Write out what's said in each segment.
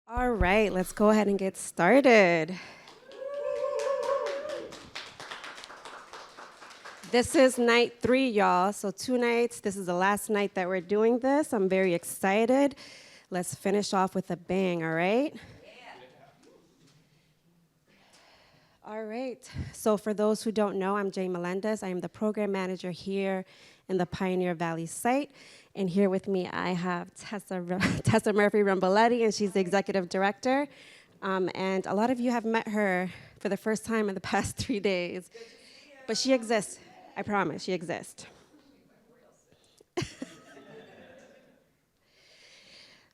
All right, let's go ahead and get started. This is night 3, y'all. So 2 nights. This is the last night that we're doing this. I'm very excited. Let's finish off with a bang, all right? All right. So for those who don't know, I'm Jay Melendez. I am the program manager here in the Pioneer Valley site. And here with me, I have Tessa Murphy Ramboletti, and she's the executive director. And a lot of you have met her for the first time in the past 3 days. But she exists. I promise, she exists.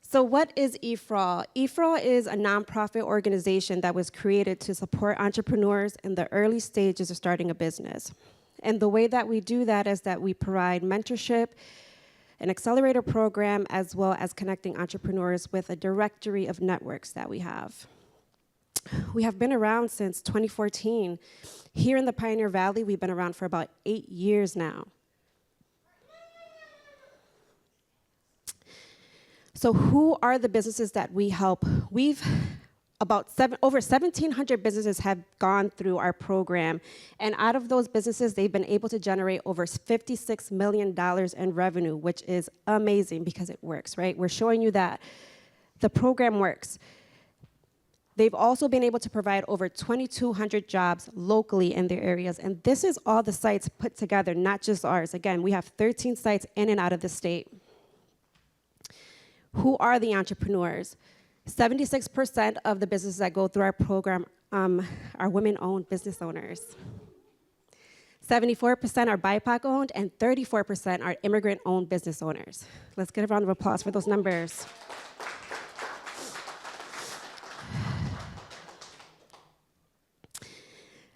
So what is EforAll? EforAll is a nonprofit organization that was created to support entrepreneurs in the early stages of starting a business. And the way that we do that is that we provide mentorship, an accelerator program, as well as connecting entrepreneurs with a directory of networks that we have. We have been around since 2014. Here in the Pioneer Valley, we've been around for about 8 years now. So who are the businesses that we help? We've over 1,700 businesses have gone through our program, and out of those businesses, they've been able to generate over $56 million in revenue, which is amazing because it works, right? We're showing you that the program works. They've also been able to provide over 2,200 jobs locally in their areas, and this is all the sites put together, not just ours. Again, we have 13 sites in and out of the state. Who are the entrepreneurs? 76% of the businesses that go through our program are women-owned business owners. 74% are BIPOC-owned, and 34% are immigrant-owned business owners. Let's get a round of applause for those numbers.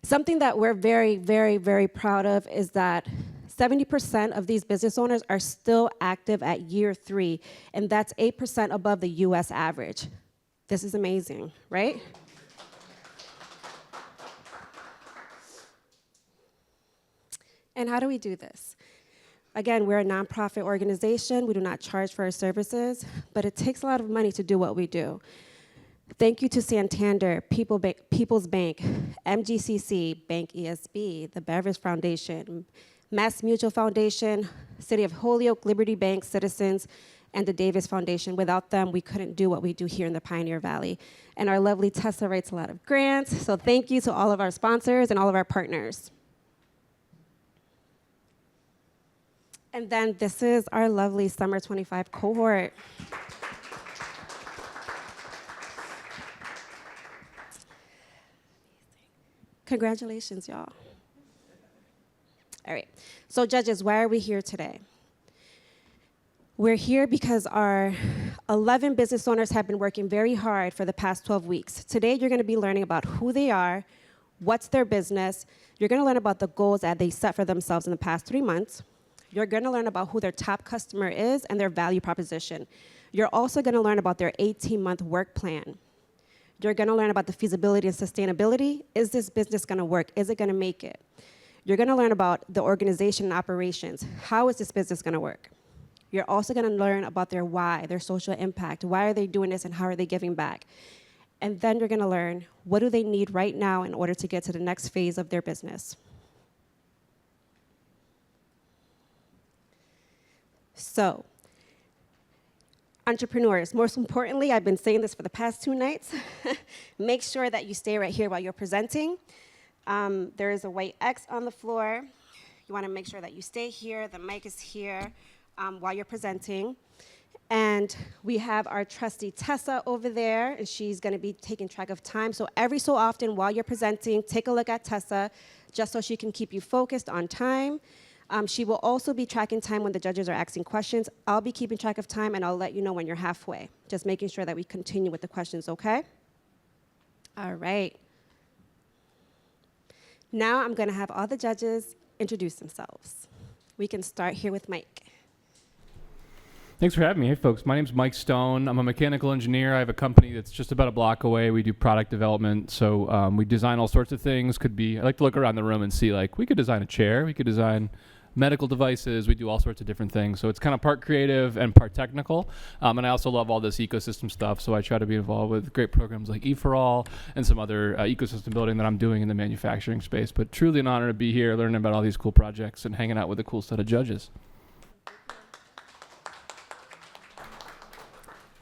Something that we're very, very, very proud of is that 70% of these business owners are still active at year 3, and that's 8% above the US average. This is amazing, right? And how do we do this? Again, we're a nonprofit organization. We do not charge for our services, but it takes a lot of money to do what we do. Thank you to Santander, People's Bank, MGCC, Bank ESB, the Beveridge Foundation, Mass Mutual Foundation, City of Holyoke, Liberty Bank, Citizens, and the Davis Foundation. Without them, we couldn't do what we do here in the Pioneer Valley. And our lovely Tessa writes a lot of grants, so thank you to all of our sponsors and all of our partners. And then this is our lovely Summer 25 cohort. Congratulations, y'all. All right, so judges, why are we here today? We're here because our 11 business owners have been working very hard for the past 12 weeks. Today, you're gonna be learning about who they are, what's their business. You're gonna learn about the goals that they set for themselves in the past 3 months. You're gonna learn about who their top customer is and their value proposition. You're also gonna learn about their 18-month work plan. You're gonna learn about the feasibility and sustainability. Is this business gonna work? Is it gonna make it? You're gonna learn about the organization and operations. How is this business gonna work? You're also gonna learn about their why, their social impact. Why are they doing this and how are they giving back? And then you're gonna learn what do they need right now in order to get to the next phase of their business. So, entrepreneurs, most importantly, I've been saying this for the past 2 nights, make sure that you stay right here while you're presenting. There is a white X on the floor. You want to make sure that you stay here. The mic is here while you're presenting. And we have our trusty Tessa over there, and she's going to be taking track of time. So every so often while you're presenting, take a look at Tessa just so she can keep you focused on time. She will also be tracking time when the judges are asking questions. I'll be keeping track of time, and I'll let you know when you're halfway, just making sure that we continue with the questions, okay? All right. Now I'm going to have all the judges introduce themselves. We can start here with Mike. Thanks for having me. Hey, folks. My name's Mike Stone. I'm a mechanical engineer. I have a company that's just about a block away. We do product development. So we design all sorts of things. I like to look around the room and see, like, we could design a chair. We could design medical devices. We do all sorts of different things. So it's kind of part creative and part technical. And I also love all this ecosystem stuff. So I try to be involved with great programs like EforAll and some other ecosystem building that I'm doing in the manufacturing space. But truly an honor to be here, learning about all these cool projects and hanging out with a cool set of judges.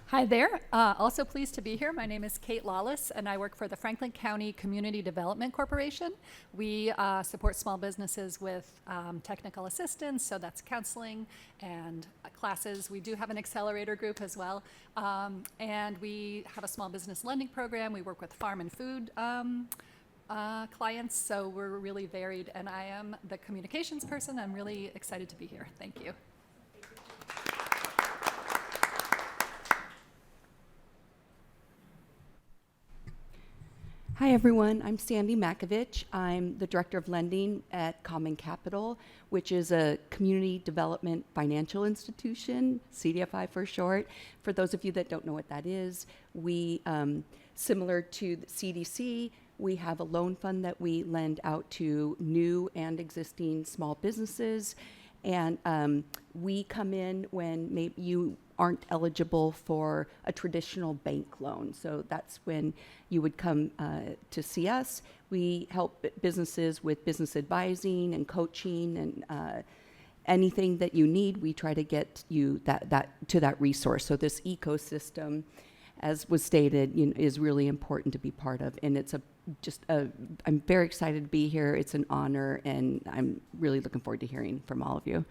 Hi there. Also pleased to be here. My name is Kate Lawless, and I work for the Franklin County Community Development Corporation. We support small businesses with technical assistance, so that's counseling and classes. We do have an Accelerator group as well, and we have a small business lending program. We work with farm and food clients, so we're really varied, and I am the communications person. I'm really excited to be here. Thank you. Hi everyone, I'm Sandy Makovich. I'm the Director of Lending at Common Capital, which is a community development financial institution, CDFI for short. For those of you that don't know what that is, we, similar to the CDC, we have a loan fund that we lend out to new and existing small businesses. And we come in when maybe you aren't eligible for a traditional bank loan. So that's when you would come to see us. We help businesses with business advising and coaching and anything that you need. We try to get you that resource. So this ecosystem, as was stated, is really important to be part of. And it's I'm very excited to be here. It's an honor, and I'm really looking forward to hearing from all of you.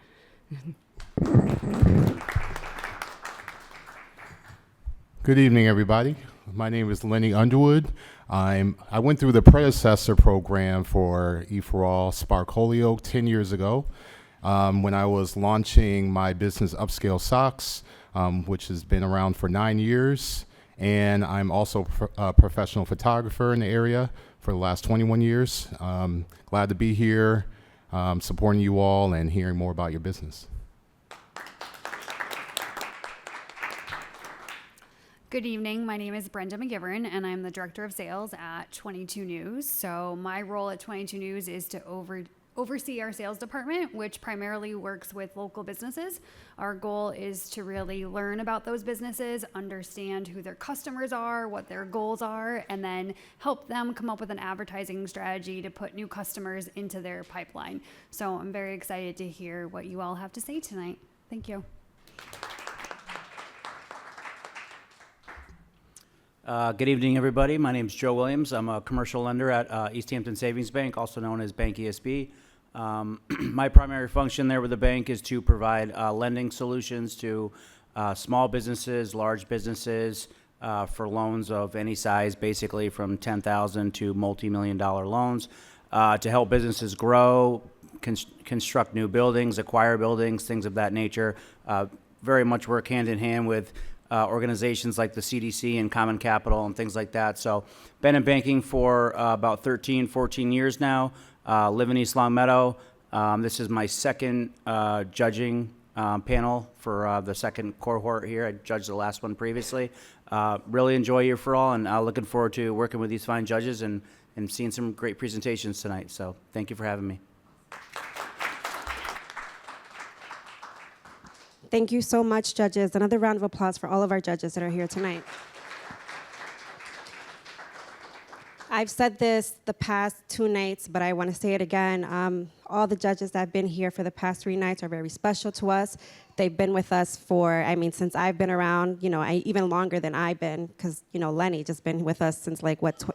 Good evening, everybody. My name is Lenny Underwood. I went through the predecessor program for EforAll Spark Holyoke 10 years ago when I was launching my business Upscale Socks, which has been around for 9 years. And I'm also a professional photographer in the area for the last 21 years. Glad to be here, supporting you all and hearing more about your business. Good evening. My name is Brenda McGivern, and I'm the Director of Sales at 22 News. So my role at 22 News is to oversee our sales department, which primarily works with local businesses. Our goal is to really learn about those businesses, understand who their customers are, what their goals are, and then help them come up with an advertising strategy to put new customers into their pipeline. So I'm very excited to hear what you all have to say tonight. Thank you. Good evening, everybody. My name is Joe Williams. I'm a commercial lender at East Hampton Savings Bank, also known as Bank ESB. My primary function there with the bank is to provide lending solutions to small businesses, large businesses, for loans of any size, basically from $10,000 to multi-million-dollar loans, to help businesses grow, construct new buildings, acquire buildings, things of that nature. Very much work hand in hand with organizations like the CDC and Common Capital and things like that. So been in banking for about 13, 14 years now. Live in East Longmeadow. This is my second judging panel for the second cohort here. I judged the last one previously. Really enjoy EforAll, and looking forward to working with these fine judges and seeing some great presentations tonight. So thank you for having me. Thank you so much, judges. Another round of applause for all of our judges that are here tonight. I've said this the past 2 nights, but I want to say it again. All the judges that have been here for the past 3 nights are very special to us. They've been with us for, since I've been around, even longer than I've been, because, Lenny just been with us since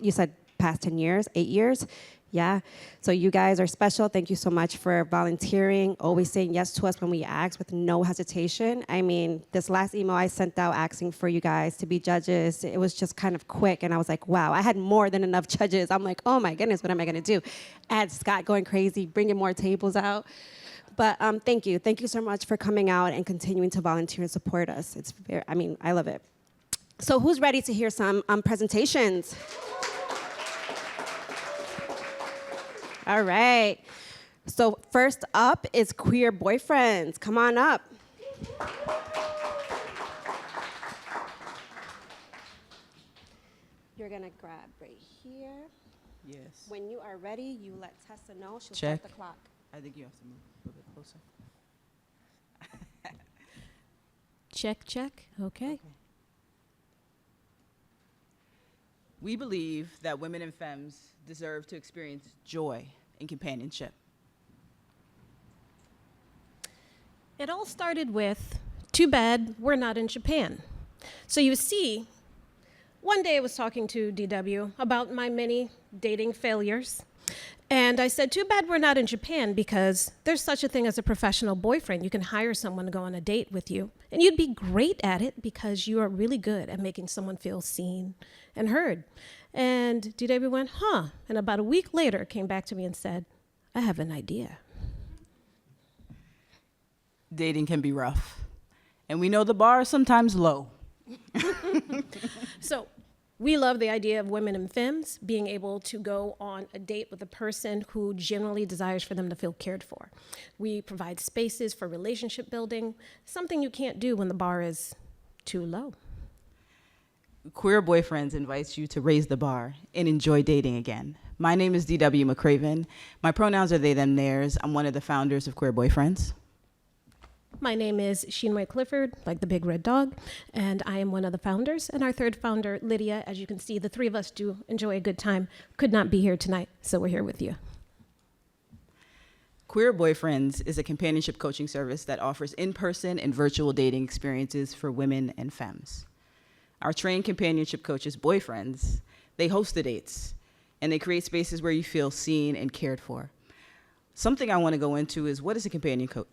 you said past 10 years, 8 years? Yeah, so you guys are special. Thank you so much for volunteering, always saying yes to us when we ask with no hesitation. This last email I sent out asking for you guys to be judges, it was just kind of quick, and I was like, wow, I had more than enough judges. I'm like, oh my goodness, what am I gonna do? I had Scott going crazy, bringing more tables out. But thank you so much for coming out and continuing to volunteer and support us. It's very, I love it. So who's ready to hear some presentations? All right. So first up is Queer Boyfriends. Come on up. You're going to grab right here. Yes. When you are ready, you let Tessa know. She'll Check. start the clock. I think you have to move a little bit closer. Check, check. Okay. We believe that women and femmes deserve to experience joy and companionship. It all started with, too bad we're not in Japan. So you see, one day I was talking to DW about my many dating failures. And I said, too bad we're not in Japan because there's such a thing as a professional boyfriend. You can hire someone to go on a date with you. And you'd be great at it because you are really good at making someone feel seen and heard. And DW went, huh. And about a week later came back to me and said, I have an idea. Dating can be rough. And we know the bar is sometimes low. So we love the idea of women and femmes being able to go on a date with a person who genuinely desires for them to feel cared for. We provide spaces for relationship building, something you can't do when the bar is too low. Queer Boyfriends invites you to raise the bar and enjoy dating again. My name is DW McCraven. My pronouns are they, them, theirs. I'm one of the founders of Queer Boyfriends. My name is Chinue Clifford, like the big red dog, and I am one of the founders. And our third founder, Lydia, as you can see, the three of us do enjoy a good time, could not be here tonight, so we're here with you. Queer Boyfriends is a companionship coaching service that offers in-person and virtual dating experiences for women and femmes. Our trained companionship coaches, boyfriends, they host the dates, and they create spaces where you feel seen and cared for. Something I want to go into is what is a companionship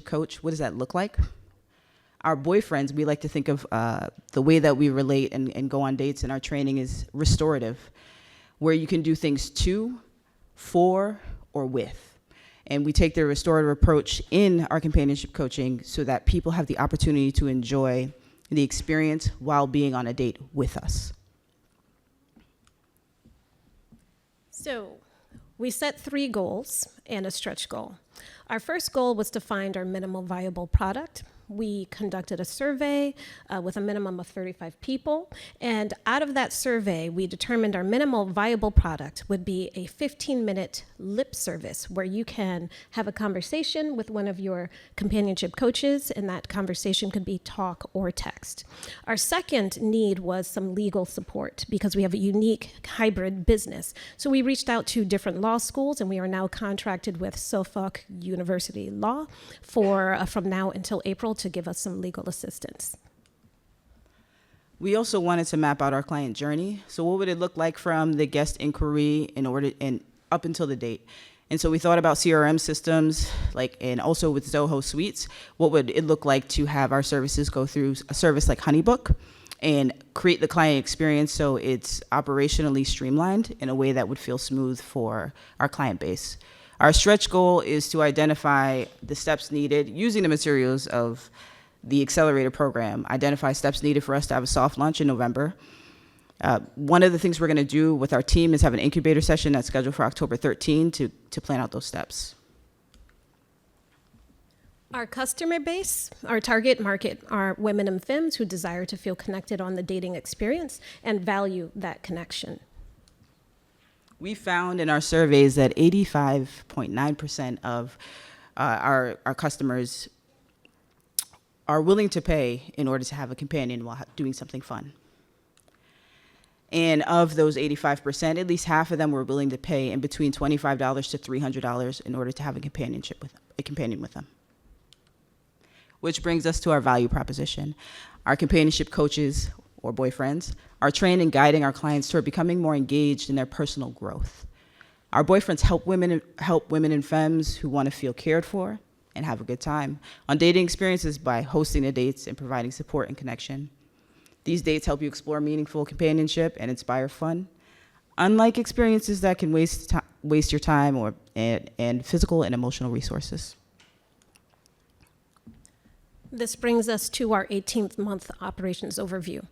coach? What does that look like? Our boyfriends, we like to think of the way that we relate and go on dates in our training is restorative, where you can do things to, for, or with. And we take the restorative approach in our companionship coaching so that people have the opportunity to enjoy the experience while being on a date with us. So we set 3 goals and a stretch goal. Our first goal was to find our minimal viable product. We conducted a survey with a minimum of 35 people. And out of that survey, we determined our minimal viable product would be a 15-minute lip service where you can have a conversation with one of your companionship coaches, and that conversation could be talk or text. Our second need was some legal support because we have a unique hybrid business. So we reached out to different law schools, and we are now contracted with Suffolk University Law for from now until April to give us some legal assistance. We also wanted to map out our client journey. So what would it look like from the guest inquiry and up until the date? And so we thought about CRM systems, and also with Zoho Suites, what would it look like to have our services go through a service like Honeybook and create the client experience so it's operationally streamlined in a way that would feel smooth for our client base. Our stretch goal is to identify the steps needed using the materials of the Accelerator program, identify steps needed for us to have a soft launch in November. One of the things we're going to do with our team is have an incubator session that's scheduled for October 13 to plan out those steps. Our customer base, our target market are women and femmes who desire to feel connected on the dating experience and value that connection. We found in our surveys that 85.9% of our customers are willing to pay in order to have a companion while doing something fun. And of those 85%, at least half of them were willing to pay in between $25 to $300 in order to have a companion with them. Which brings us to our value proposition. Our companionship coaches or boyfriends are trained in guiding our clients toward becoming more engaged in their personal growth. Our boyfriends help women and femmes who want to feel cared for and have a good time on dating experiences by hosting the dates and providing support and connection. These dates help you explore meaningful companionship and inspire fun, unlike experiences that can waste your time and physical and emotional resources. This brings us to our 18th month operations overview.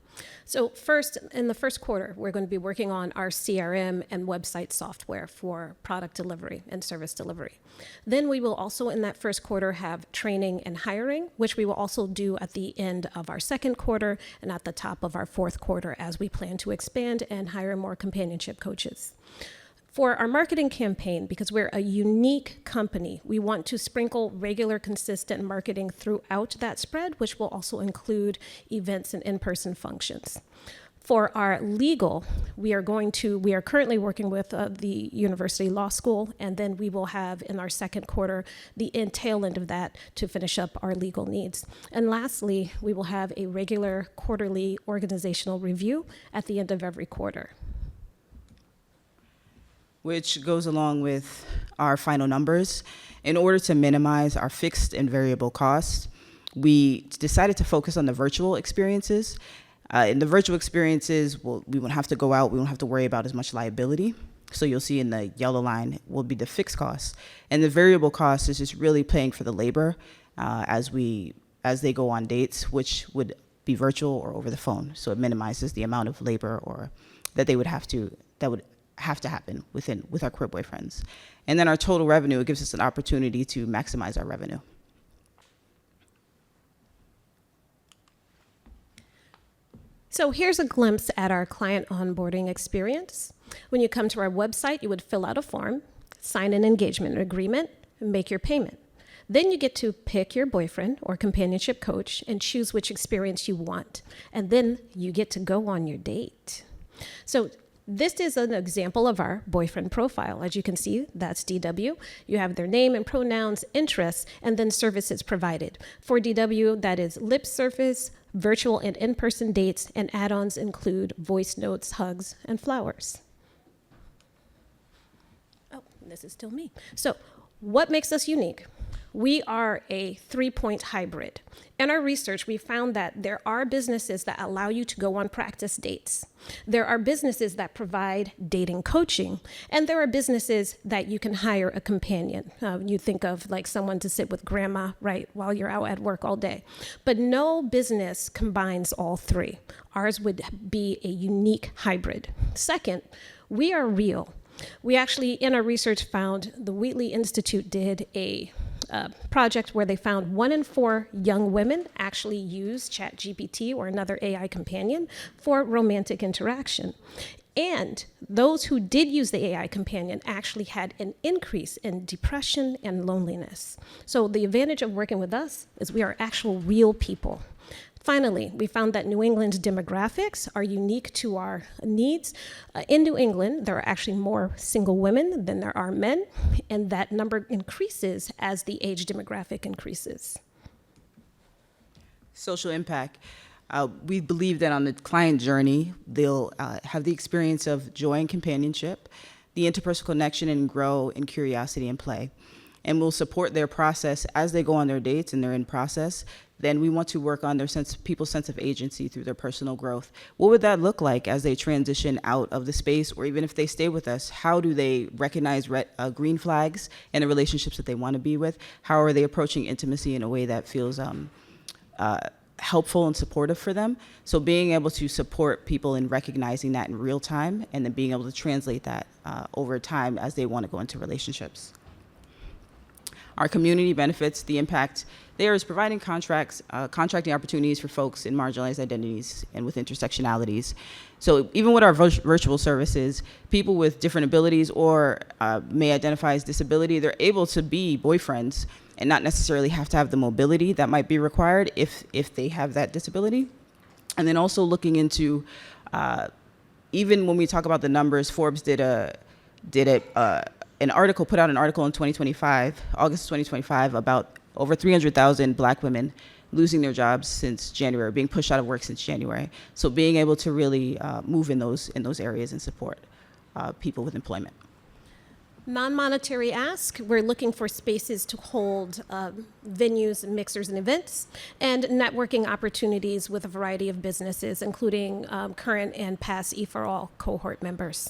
So first, in the first quarter, we're going to be working on our CRM and website software for product delivery and service delivery. Then we will also in that first quarter have training and hiring, which we will also do at the end of our second quarter and at the top of our fourth quarter as we plan to expand and hire more companionship coaches. For our marketing campaign, because we're a unique company, we want to sprinkle regular, consistent marketing throughout that spread, which will also include events and in-person functions. For our legal, we are currently working with the University Law School, and then we will have in our second quarter the tail end of that to finish up our legal needs. And lastly, we will have a regular quarterly organizational review at the end of every quarter. Which goes along with our final numbers. In order to minimize our fixed and variable costs, we decided to focus on the virtual experiences. In the virtual experiences, we won't have to go out, we won't have to worry about as much liability. So you'll see in the yellow line will be the fixed costs. And the variable cost is just really paying for the labor as they go on dates, which would be virtual or over the phone. So it minimizes the amount of labor that would have to happen with our queer boyfriends. And then our total revenue, it gives us an opportunity to maximize our revenue. So here's a glimpse at our client onboarding experience. When you come to our website, you would fill out a form, sign an engagement agreement, and make your payment. Then you get to pick your boyfriend or companionship coach and choose which experience you want. And then you get to go on your date. So this is an example of our boyfriend profile. As you can see, that's DW. You have their name and pronouns, interests, and then services provided. For DW, that is lip service, virtual and in-person dates, and add-ons include voice notes, hugs, and flowers. Oh, this is still me. So what makes us unique? We are a 3-point hybrid. In our research, we found that there are businesses that allow you to go on practice dates. There are businesses that provide dating coaching, and there are businesses that you can hire a companion. You think of like someone to sit with grandma, right, while you're out at work all day. But no business combines all three. Ours would be a unique hybrid. Second, we are real. We actually, in our research, found the Wheatley Institute did a project where they found 1 in 4 young women actually use ChatGPT or another AI companion for romantic interaction. And those who did use the AI companion actually had an increase in depression and loneliness. So the advantage of working with us is we are actual real people. Finally, we found that New England's demographics are unique to our needs. In New England, there are actually more single women than there are men, and that number increases as the age demographic increases. Social impact. We believe that on the client journey, they'll have the experience of joy and companionship, the interpersonal connection, and grow in curiosity and play. And we'll support their process as they go on their dates and they're in process. Then we want to work on people's sense of agency through their personal growth. What would that look like as they transition out of the space, or even if they stay with us? How do they recognize green flags in the relationships that they want to be with? How are they approaching intimacy in a way that feels helpful and supportive for them? So being able to support people in recognizing that in real time, and then being able to translate that over time as they want to go into relationships. Our community benefits, the impact there is providing contracting opportunities for folks in marginalized identities and with intersectionalities. So even with our virtual services, people with different abilities or may identify as disability, they're able to be boyfriends and not necessarily have to have the mobility that might be required if they have that disability. And then also looking into, even when we talk about the numbers, Forbes put out an article in 2025, August 2025, about over 300,000 Black women losing their jobs since January, being pushed out of work since January. So being able to really move in those areas and support people with employment. Non-monetary ask, we're looking for spaces to hold venues, mixers, and events, and networking opportunities with a variety of businesses, including current and past EforAll cohort members.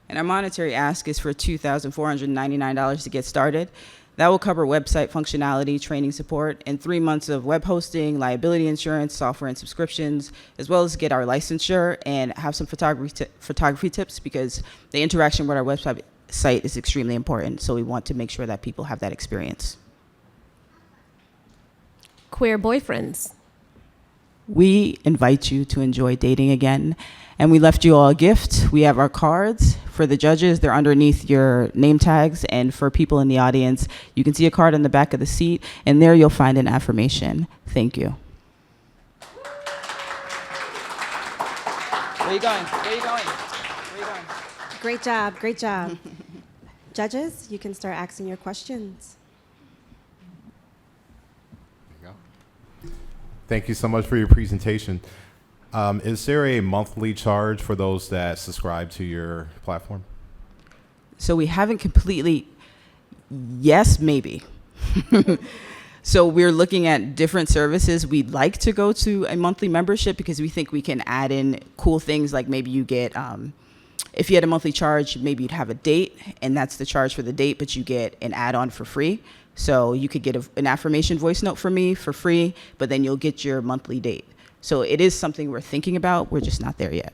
And our monetary ask is for $2,499 to get started. That will cover website functionality, training support, and 3 months of web hosting, liability insurance, software and subscriptions, as well as get our licensure and have some photography tips, because the interaction with our website is extremely important. So we want to make sure that people have that experience. Queer boyfriends. We invite you to enjoy dating again And we left you all a gift. We have our cards. For the judges, they're underneath your name tags. And for people in the audience, you can see a card on the back of the seat, and there you'll find an affirmation. Thank you. Where are you going? Where are you going? Where are you going? Great job, great job. Judges, you can start asking your questions. There you go. Thank you so much for your presentation. Is there a monthly charge for those that subscribe to your platform? So we haven't completely, yes, maybe. So we're looking at different services. We'd like to go to a monthly membership because we think we can add in cool things like maybe you get, if you had a monthly charge, maybe you'd have a date, and that's the charge for the date, but you get an add-on for free. So you could get an affirmation voice note from me for free, but then you'll get your monthly date. So it is something we're thinking about. We're just not there yet.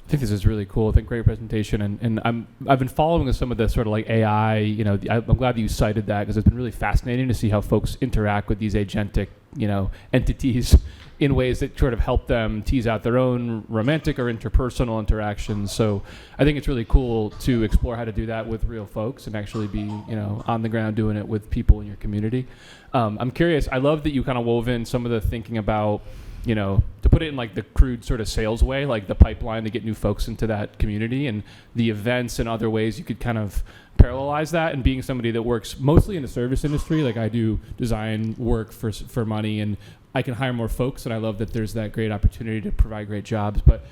I think this is really cool. I think great presentation, and I've been following some of the sort of like AI. You know, I'm glad that you cited that because it's been really fascinating to see how folks interact with these agentic, you know, entities in ways that sort of help them tease out their own romantic or interpersonal interactions. So I think it's really cool to explore how to do that with real folks and actually be, you know, on the ground doing it with people in your community. I'm curious. I love that you kind of wove in some of the thinking about, you know, to put it in like the crude sort of sales way, like the pipeline to get new folks into that community and the events and other ways you could kind of parallelize that. And being somebody that works mostly in the service industry, like I do design work for money, and I can hire more folks, and I love that there's that great opportunity to provide great jobs. But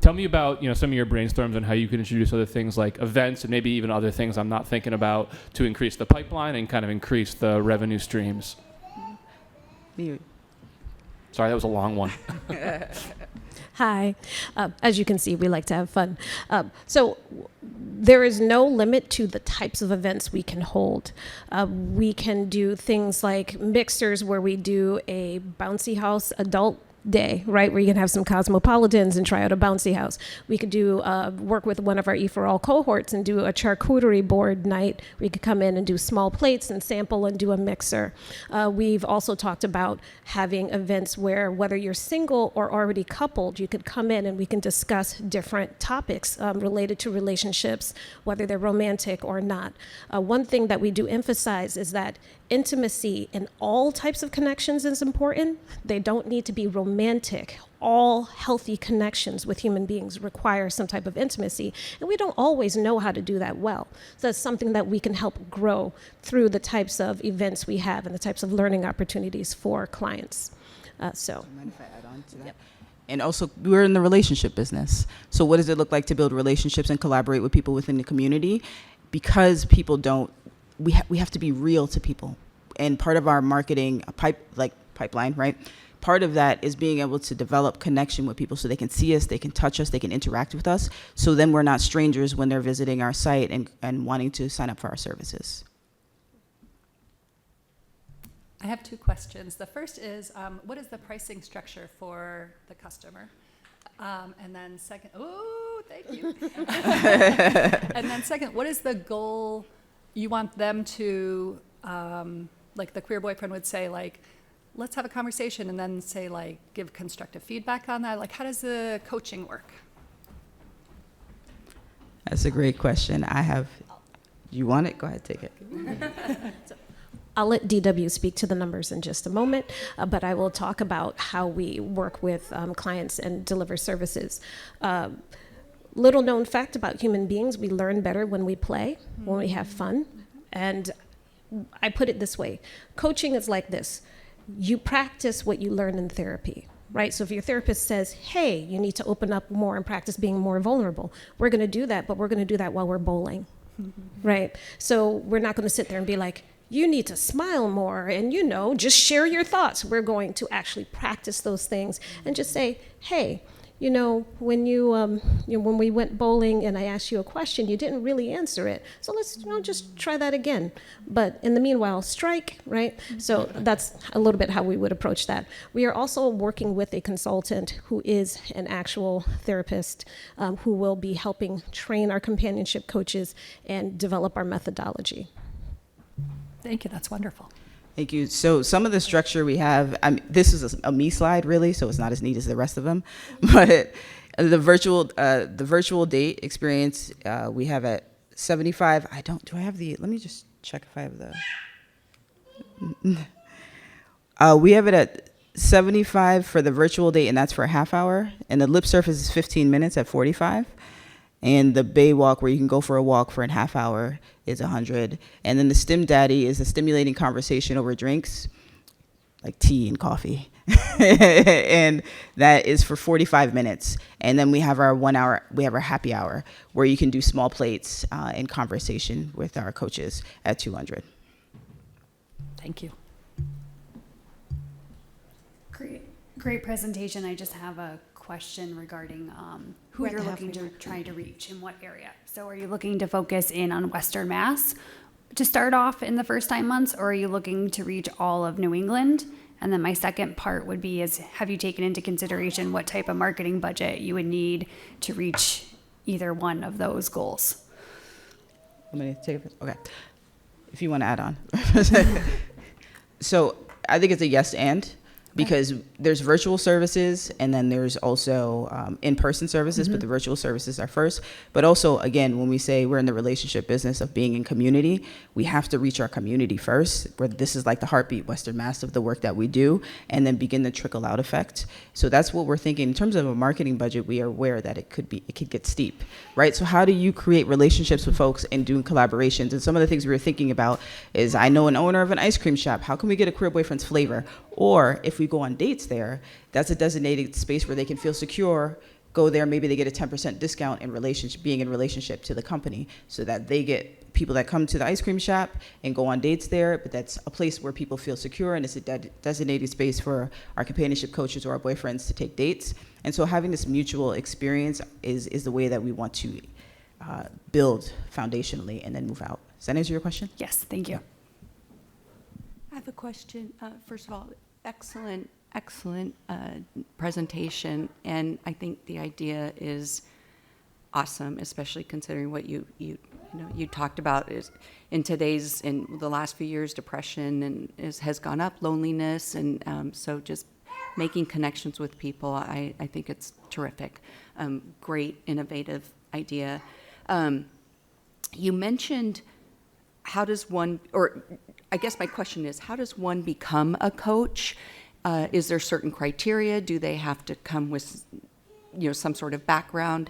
tell me about, you know, some of your brainstorms on how you can introduce other things like events and maybe even other things I'm not thinking about to increase the pipeline and kind of increase the revenue streams. Sorry, that was a long one. Hi. As you can see, we like to have fun. So there is no limit to the types of events we can hold. We can do things like mixers where we do a bouncy house adult day, right, where you can have some cosmopolitans and try out a bouncy house. We could do work with one of our EforAll cohorts and do a charcuterie board night where you could come in and do small plates and sample and do a mixer. We've also talked about having events where whether you're single or already coupled, you could come in and we can discuss different topics related to relationships, whether they're romantic or not. One thing that we do emphasize is that intimacy in all types of connections is important. They don't need to be romantic. All healthy connections with human beings require some type of intimacy, and we don't always know how to do that well. So that's something that we can help grow through the types of events we have and the types of learning opportunities for clients. Mind if I add on to that? Yep. And also, we're in the relationship business. So what does it look like to build relationships and collaborate with people within the community? Because people don't, we have to be real to people. And part of our marketing pipeline, right? Part of that is being able to develop connection with people so they can see us, they can touch us, they can interact with us. So then we're not strangers when they're visiting our site and wanting to sign up for our services. I have two questions. The first is, what is the pricing structure for the customer? And then second, oh, thank you. And then second, what is the goal you want them to, like the queer boyfriend would say, like, let's have a conversation, and then say, like, give constructive feedback on that? Like, how does the coaching work? That's a great question. You want it? Go ahead, take it. I'll let DW speak to the numbers in just a moment, but I will talk about how we work with clients and deliver services. Little known fact about human beings, we learn better when we play, when we have fun. And I put it this way, coaching is like this. You practice what you learn in therapy, right? So if your therapist says, hey, you need to open up more and practice being more vulnerable, we're gonna do that, but we're gonna do that while we're bowling, right? So we're not gonna sit there and be like, you need to smile more and, you know, just share your thoughts. We're going to actually practice those things and just say, hey, you know, when when we went bowling and I asked you a question, you didn't really answer it. So let's, you know, just try that again. But in the meanwhile, strike, right? So that's a little bit how we would approach that. We are also working with a consultant who is an actual therapist who will be helping train our companionship coaches and develop our methodology. Thank you, that's wonderful. Thank you. So some of the structure we have, this is a me slide really, so it's not as neat as the rest of them, but the virtual date experience we have at 75. Let me just check if I have the, we have it at 75 for the virtual date, and that's for a half hour, and the lip surface is 15 minutes at 45. And the Bay Walk, where you can go for a walk for a half hour, is 100. And then the Stim Daddy is a stimulating conversation over drinks, like tea and coffee. And that is for 45 minutes. And then we have our 1 hour, we have our happy hour, where you can do small plates and conversation with our coaches at 200. Thank you. Great presentation. I just have a question regarding who We're at you're the looking halfway to try to reach in what area. So are you looking to focus in on Western Mass to start off in the first 9 months, or are you looking to reach all of New England? And then my second part would be have you taken into consideration what type of marketing budget you would need to reach either one of those goals? I'm going to take it. Okay. If you want to add on. So I think it's a yes and. Because there's virtual services, and then there's also in-person services, but the virtual services are first. But also, again, when we say we're in the relationship business of being in community, we have to reach our community first, where this is like the heartbeat, Western Mass, of the work that we do, and then begin the trickle-out effect. So that's what we're thinking. In terms of a marketing budget, we are aware that it could get steep, right? So how do you create relationships with folks and do collaborations? And some of the things we were thinking about is, I know an owner of an ice cream shop. How can we get a Queer Boyfriend's flavor? Or if we go on dates there, that's a designated space where they can feel secure, go there, maybe they get a 10% discount in relationship, being in relationship to the company, so that they get people that come to the ice cream shop and go on dates there, but that's a place where people feel secure, and it's a designated space for our companionship coaches or our boyfriends to take dates. And so having this mutual experience is the way that we want to build foundationally and then move out. Does that answer your question? Yes, thank you. I have a question. First of all, excellent presentation, and I think the idea is awesome, especially considering what you talked about is in the last few years, depression has gone up, loneliness, and so just making connections with people. I think it's terrific. Great, innovative idea. You mentioned how does one, or I guess my question is, how does one become a coach? Is there certain criteria? Do they have to come with, some sort of background?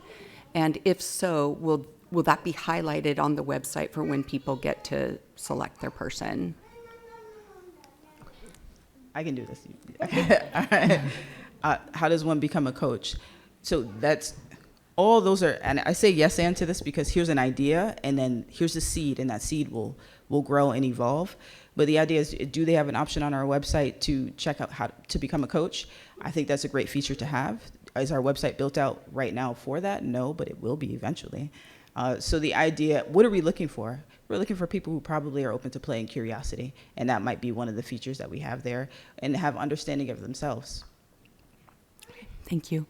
And if so, will that be highlighted on the website for when people get to select their person? I can do this. All right. How does one become a coach? So that's all those are, and I say yes and to this because here's an idea, and then here's a seed, and that seed will grow and evolve. But the idea is, do they have an option on our website to check out how to become a coach? I think that's a great feature to have. Is our website built out right now for that? No, but it will be eventually. So the idea, what are we looking for? We're looking for people who probably are open to play and curiosity, and that might be one of the features that we have there, and have understanding of themselves. Thank you.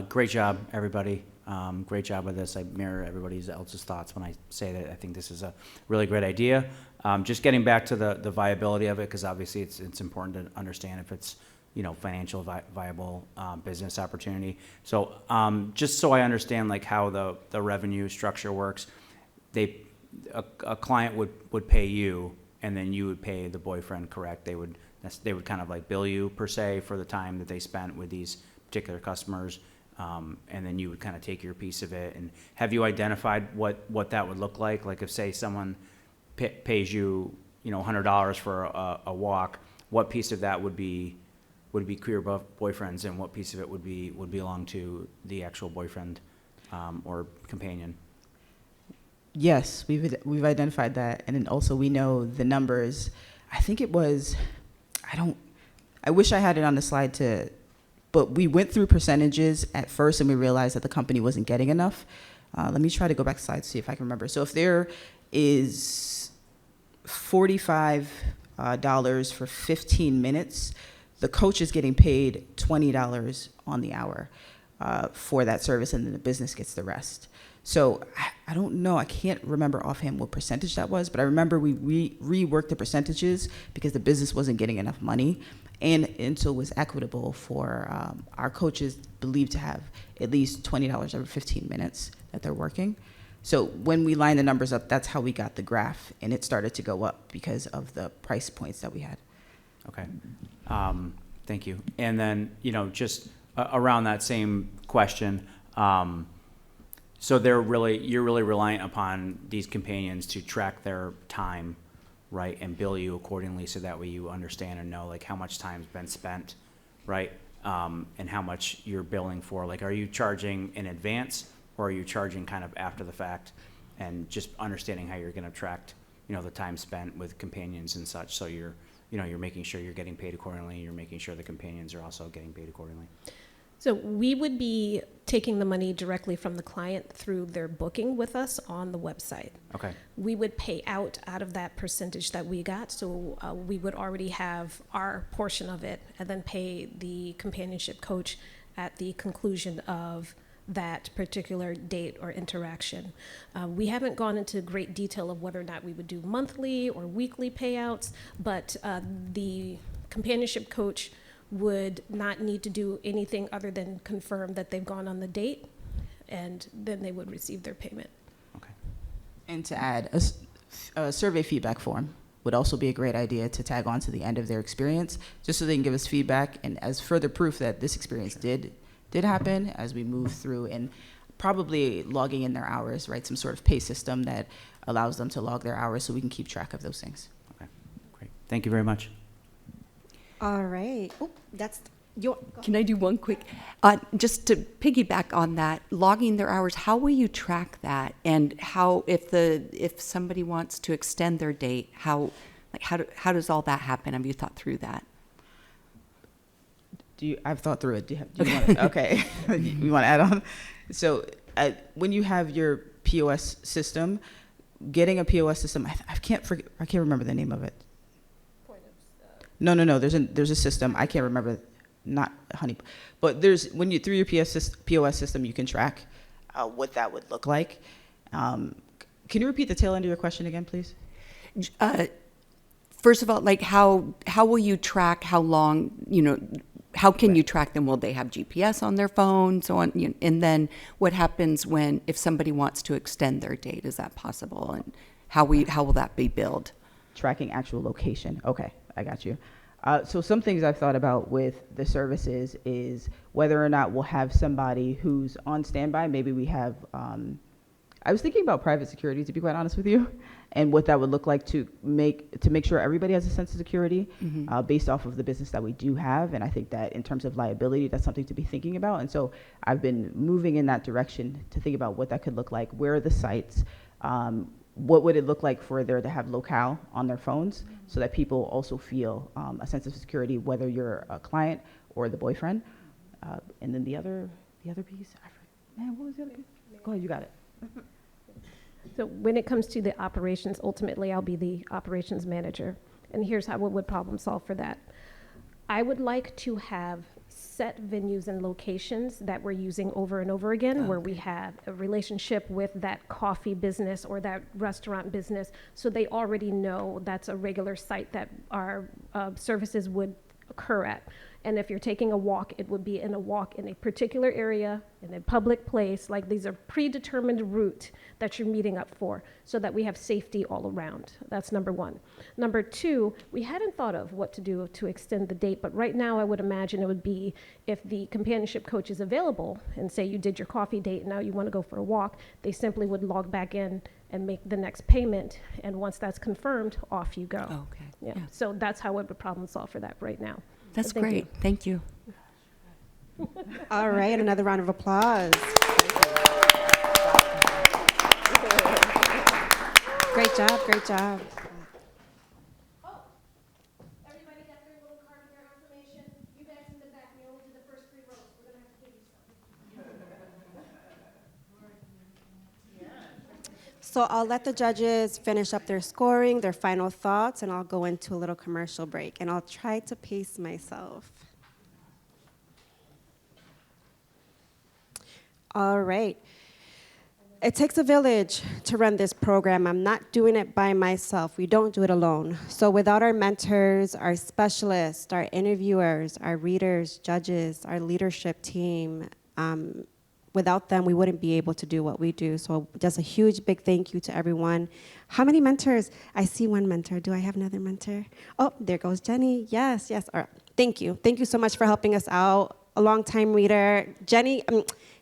Great job, everybody. Great job with this. I mirror everybody else's thoughts when I say that I think this is a really great idea. Just getting back to the viability of it, because obviously it's important to understand if it's financial viable business opportunity. So just so I understand like how the revenue structure works, a client would pay you, and then you would pay the boyfriend, correct? They would kind of like bill you per se for the time that they spent with these particular customers. And then you would kind of take your piece of it. And have you identified what that would look like? Like if say someone pays you, $100 for a walk, what piece of that would be queer boyfriends, and what piece of it would belong to the actual boyfriend or companion? Yes, we've identified that, and then also we know the numbers. I think it was, I wish I had it on the slide but we went through percentages at first, and we realized that the company wasn't getting enough. Let me try to go back to slides, see if I can remember. So if there is $45 for 15 minutes, the coach is getting paid $20 on the hour for that service, and then the business gets the rest. So I don't know, I can't remember offhand what percentage that was, but I remember we reworked the percentages because the business wasn't getting enough money, and so it was equitable for our coaches believed to have at least $20 every 15 minutes that they're working. So when we lined the numbers up, that's how we got the graph, and it started to go up because of the price points that we had. Okay. Thank you. And then, just around that same question, so you're really reliant upon these companions to track their time, right, and bill you accordingly, so that way you understand and know like how much time's been spent, right, and how much you're billing for. Like, are you charging in advance, or are you charging kind of after the fact, and just understanding how you're going to track, the time spent with companions and such, so you're making sure you're getting paid accordingly. You're making sure the companions are also getting paid accordingly. So we would be taking the money directly from the client through their booking with us on the website. Okay. We would pay out of that percentage that we got. So we would already have our portion of it and then pay the companionship coach at the conclusion of that particular date or interaction. We haven't gone into great detail of whether or not we would do monthly or weekly payouts, but the companionship coach would not need to do anything other than confirm that they've gone on the date, and then they would receive their payment. Okay. And to add, a survey feedback form would also be a great idea to tag on to the end of their experience, just so they can give us feedback and as further proof that this experience did happen as we move through, and probably logging in their hours, right? Some sort of pay system that allows them to log their hours so we can keep track of those things. Okay. Great. Thank you very much. All right. Oh, that's your. Can I do one quick? Just to piggyback on that, logging their hours, how will you track that? And how, if somebody wants to extend their date, how does all that happen? Have you thought through that? I've thought through it. Do you want okay. You want to add on? So when you have your POS system, getting a POS system, I can't remember the name of it. No. There's a system. I can't remember. Not Honey, but when you through your POS system, you can track what that would look like. Can you repeat the tail end of your question again, please? First of all, like how will you track how long, how can you track them? Will they have GPS on their phone, so on? And then what happens if somebody wants to extend their date? Is that possible? And how will that be billed? Tracking actual location. Okay, I got you. So some things I've thought about with the services is whether or not we'll have somebody who's on standby. Maybe we have, I was thinking about private security, to be quite honest with you, and what that would look like to make sure everybody has a sense of security based off of the business that we do have. And I think that in terms of liability, that's something to be thinking about. And so I've been moving in that direction to think about what that could look like. Where are the sites? What would it look like for there to have locale on their phones so that people also feel a sense of security, whether you're a client or the boyfriend? And then the other piece, what was the other piece? Go ahead, you got it. So when it comes to the operations, ultimately I'll be the operations manager. And here's how we would problem solve for that. I would like to have set venues and locations that we're using over and over again, where we have a relationship with that coffee business or that restaurant business, so they already know that's a regular site that our services would occur at. And if you're taking a walk, it would be in a particular area, in a public place. Like, these are predetermined route that you're meeting up for, so that we have safety all around. That's number one. Number two, we hadn't thought of what to do to extend the date, but right now I would imagine it would be if the companionship coach is available and say you did your coffee date and now you want to go for a walk, they simply would log back in and make the next payment. And once that's confirmed, off you go. Okay. Yeah. So that's how I would problem solve for that right now. That's Thank great. Thank you. All right, another round of applause. Great job, great job. Everybody got their little card with their information. You guys in the back, we only did the first 3 rows. We're gonna have to give you some. So I'll let the judges finish up their scoring, their final thoughts, and I'll go into a little commercial break. And I'll try to pace myself. All right. it takes a village to run this program. I'm not doing it by myself. We don't do it alone. So without our mentors, our specialists, our interviewers, our readers, judges, our leadership team, without them, we wouldn't be able to do what we do. So just a huge, big thank you to everyone. How many mentors? I see one mentor. Do I have another mentor? Oh, there goes Jenny. Yes, yes. All right. Thank you. Thank you so much for helping us out. A long-time reader. Jeannie,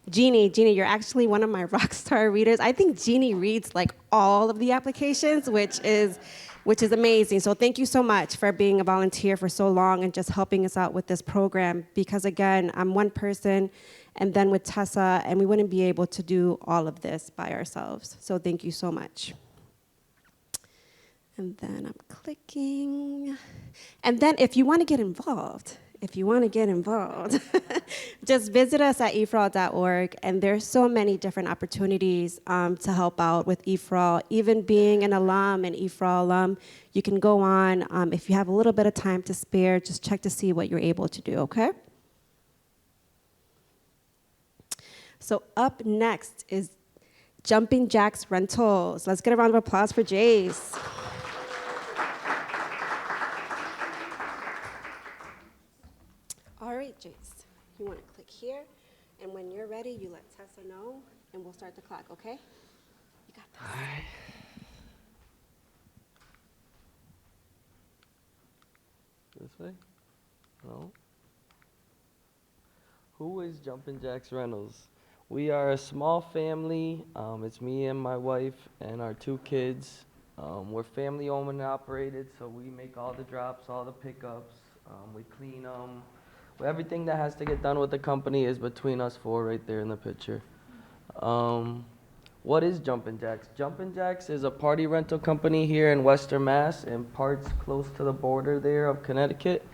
you're actually one of my rock star readers. I think Jeannie reads like all of the applications, which is amazing. So thank you so much for being a volunteer for so long and just helping us out with this program. Because again, I'm one person, and then with Tessa, and we wouldn't be able to do all of this by ourselves. So thank you so much. And then I'm clicking. And then if you want to get involved, just visit us at EforAll.org, and there's so many different opportunities to help out with EforAll. Even being an alum, an EforAll alum, you can go on. If you have a little bit of time to spare, just check to see what you're able to do, okay? So up next is Jumpin' Jacks Rentals. Let's get a round of applause for Jayce. All right, Jayce, you want to click here, and when you're ready, you let Tessa know, and we'll start the clock, okay? You got this. All right. This way? No. Who is Jumpin' Jacks Rentals? We are a small family. It's me and my wife and our 2 kids. We're family owned and operated, so we make all the drops, all the pickups. We clean them. Everything that has to get done with the company is between us 4 right there in the picture. What is Jumpin' Jacks? Jumpin' Jacks is a party rental company here in Western Mass, in parts close to the border there of Connecticut.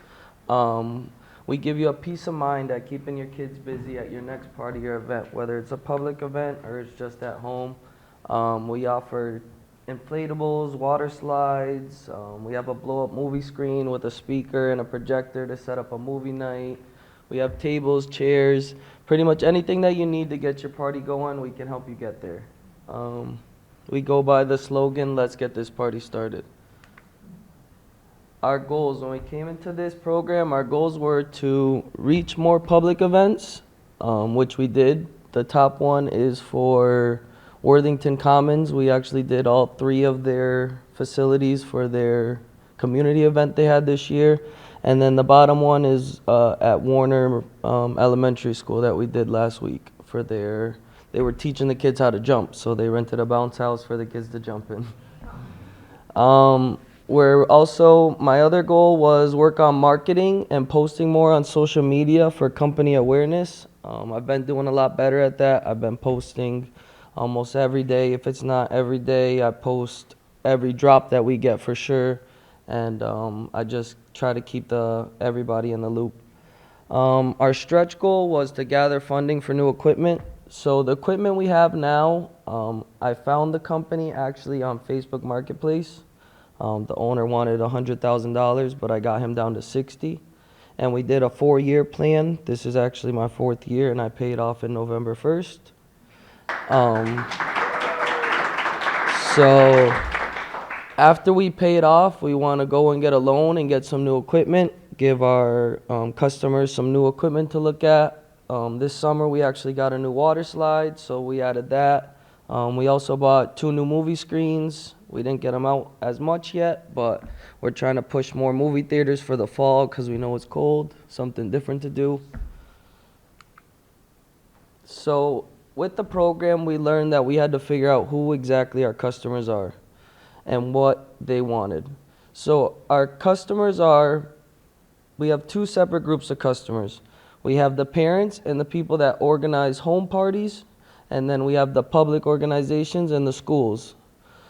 We give you a peace of mind at keeping your kids busy at your next party or event, whether it's a public event or it's just at home. We offer inflatables, water slides. We have a blow-up movie screen with a speaker and a projector to set up a movie night. We have tables, chairs, pretty much anything that you need to get your party going, we can help you get there. We go by the slogan, let's get this party started. Our goals, when we came into this program, our goals were to reach more public events, which we did. The top one is for Worthington Commons. We actually did all 3 of their facilities for their community event they had this year. And then the bottom one is at Warner Elementary School that we did last week for they were teaching the kids how to jump, so they rented a bounce house for the kids to jump in. My other goal was work on marketing and posting more on social media for company awareness. I've been doing a lot better at that. I've been posting almost every day. If it's not every day, I post every drop that we get for sure. And I just try to keep everybody in the loop. Our stretch goal was to gather funding for new equipment. So the equipment we have now, I found the company actually on Facebook Marketplace. The owner wanted $100,000, but I got him down to 60. And we did a 4-year plan. This is actually my 4th year, and I paid off in November 1st. So after we pay it off, we want to go and get a loan and get some new equipment, give our customers some new equipment to look at. This summer, we actually got a new water slide, so we added that. We also bought 2 new movie screens. We didn't get them out as much yet, but we're trying to push more movie theaters for the fall because we know it's cold, something different to do. So with the program, we learned that we had to figure out who exactly our customers are and what they wanted. So our customers we have 2 separate groups of customers. We have the parents and the people that organize home parties, and then we have the public organizations and the schools.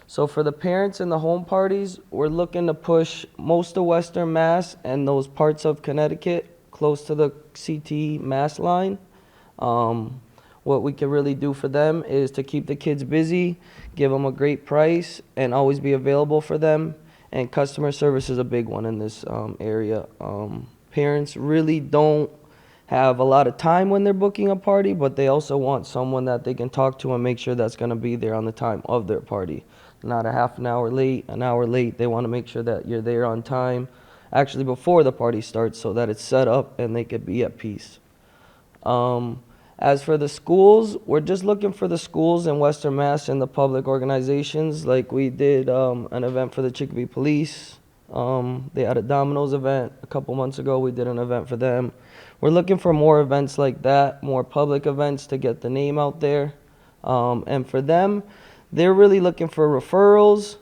So for the parents and the home parties, we're looking to push most of Western Mass and those parts of Connecticut close to the CT Mass line. What we can really do for them is to keep the kids busy, give them a great price, and always be available for them. And customer service is a big one in this area. Parents really don't have a lot of time when they're booking a party, but they also want someone that they can talk to and make sure that's going to be there on the time of their party. Not a half an hour late, an hour late. They want to make sure that you're there on time, actually before the party starts, so that it's set up and they could be at peace. As for the schools, we're just looking for the schools in Western Mass and the public organizations. Like we did an event for the Chicopee Police. They had a Domino's event a couple months ago. We did an event for them. We're looking for more events like that, more public events to get the name out there. And for them, they're really looking for referrals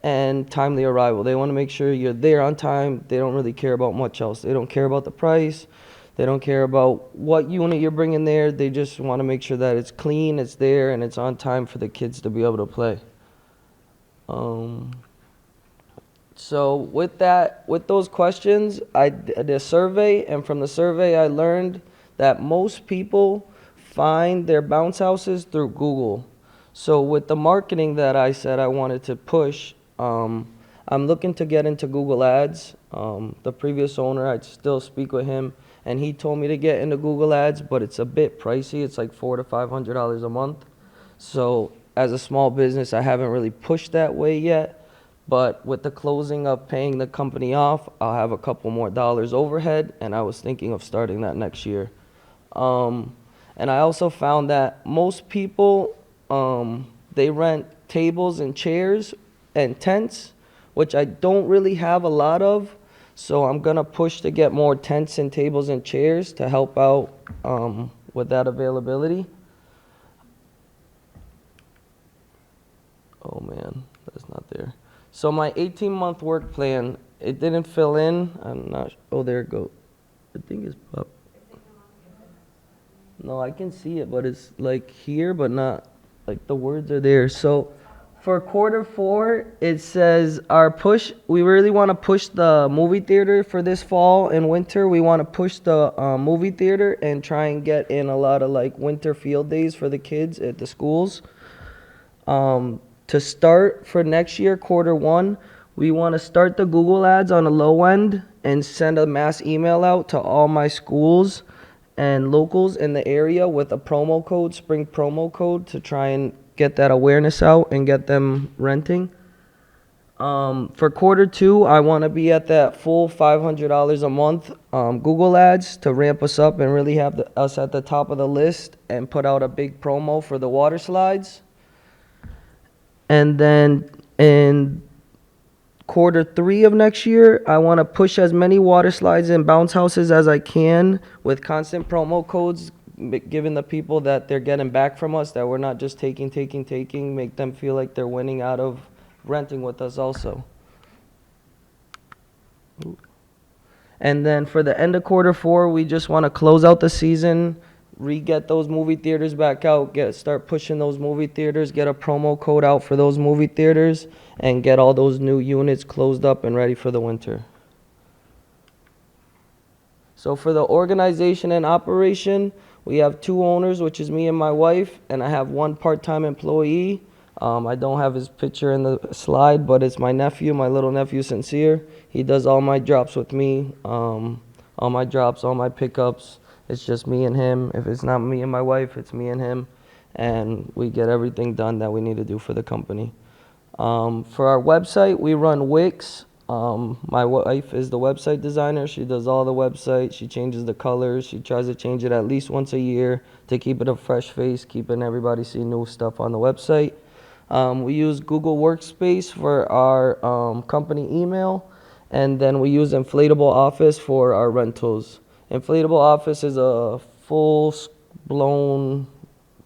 and timely arrival. They want to make sure you're there on time. They don't really care about much else. They don't care about the price. They don't care about what unit you're bringing there. They just want to make sure that it's clean, it's there, and it's on time for the kids to be able to play. So with that, with those questions, I did a survey, and from the survey I learned that most people find their bounce houses through Google. So with the marketing that I said I wanted to push, I'm looking to get into Google Ads. The previous owner, I still speak with him, and he told me to get into Google Ads, but it's a bit pricey. It's like $400 to $500 a month. So as a small business, I haven't really pushed that way yet. But with the closing of paying the company off, I'll have a couple more dollars overhead, and I was thinking of starting that next year. And I also found that most people, they rent tables and chairs and tents, which I don't really have a lot of. So I'm going to push to get more tents and tables and chairs to help out with that availability. Oh man, that's not there. So my 18-month work plan, it didn't fill in. I'm not, oh, there it goes. I think it's up. No, I can see it, but it's like here, but not, like the words are there. So for Q4, it says our push, we really want to push the movie theater for this fall and winter. We want to push the movie theater and try and get in a lot of like winter field days for the kids at the schools. To start for next year, Q1, we want to start the Google Ads on the low end and send a mass email out to all my schools and locals in the area with a promo code, spring promo code, to try and get that awareness out and get them renting. For Q2, I want to be at that full $500 a month Google Ads to ramp us up and really have us at the top of the list and put out a big promo for the water slides. And then in Q3 of next year, I want to push as many water slides and bounce houses as I can with constant promo codes, giving the people that they're getting back from us, that we're not just taking, make them feel like they're winning out of renting with us also. And then for the end of Q4, we just want to close out the season, re-get those movie theaters back out, start pushing those movie theaters, get a promo code out for those movie theaters, and get all those new units closed up and ready for the winter. So for the organization and operation, we have 2 owners, which is me and my wife, and I have 1 part-time employee. I don't have his picture in the slide, but it's my nephew, my little nephew, Sincere. He does all my drops with me, all my drops, all my pickups. It's just me and him. If it's not me and my wife, it's me and him. And we get everything done that we need to do for the company. For our website, we run Wix. My wife is the website designer. She does all the website. She changes the colors. She tries to change it at least once a year to keep it a fresh face, keeping everybody see new stuff on the website. We use Google Workspace for our company email. And then we use Inflatable Office for our rentals. Inflatable Office is a full-blown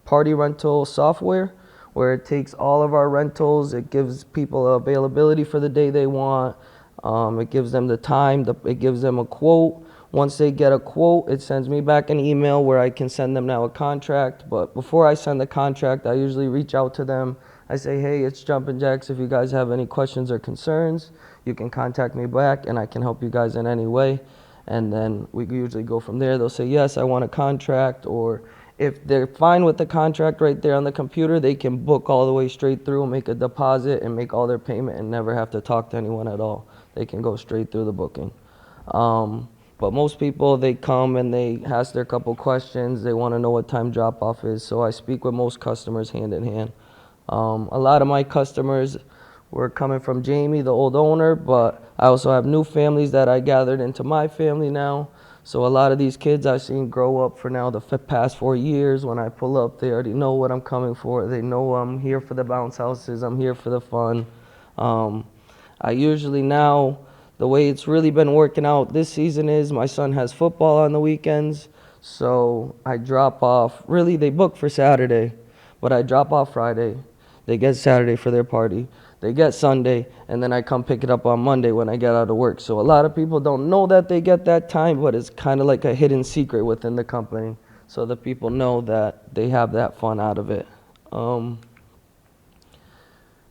party rental software where it takes all of our rentals. It gives people availability for the day they want. It gives them the time. It gives them a quote. Once they get a quote, it sends me back an email where I can send them now a contract. But before I send the contract, I usually reach out to them. I say, hey, it's Jumpin' Jacks. If you guys have any questions or concerns, you can contact me back and I can help you guys in any way. And then we usually go from there. They'll say, yes, I want a contract. Or if they're fine with the contract right there on the computer, they can book all the way straight through, make a deposit, and make all their payment and never have to talk to anyone at all. They can go straight through the booking. But most people, they come and they ask their couple questions. They want to know what time drop-off is. So I speak with most customers hand in hand. A lot of my customers were coming from Jamie, the old owner, but I also have new families that I gathered into my family now. So a lot of these kids I've seen grow up for now the past 4 years. When I pull up, they already know what I'm coming for. They know I'm here for the bounce houses. I'm here for the fun. I usually now, the way it's really been working out this season is my son has football on the weekends. So I drop off, really they book for Saturday, but I drop off Friday. They get Saturday for their party. They get Sunday, and then I come pick it up on Monday when I get out of work. So a lot of people don't know that they get that time, but it's kind of like a hidden secret within the company. So the people know that they have that fun out of it.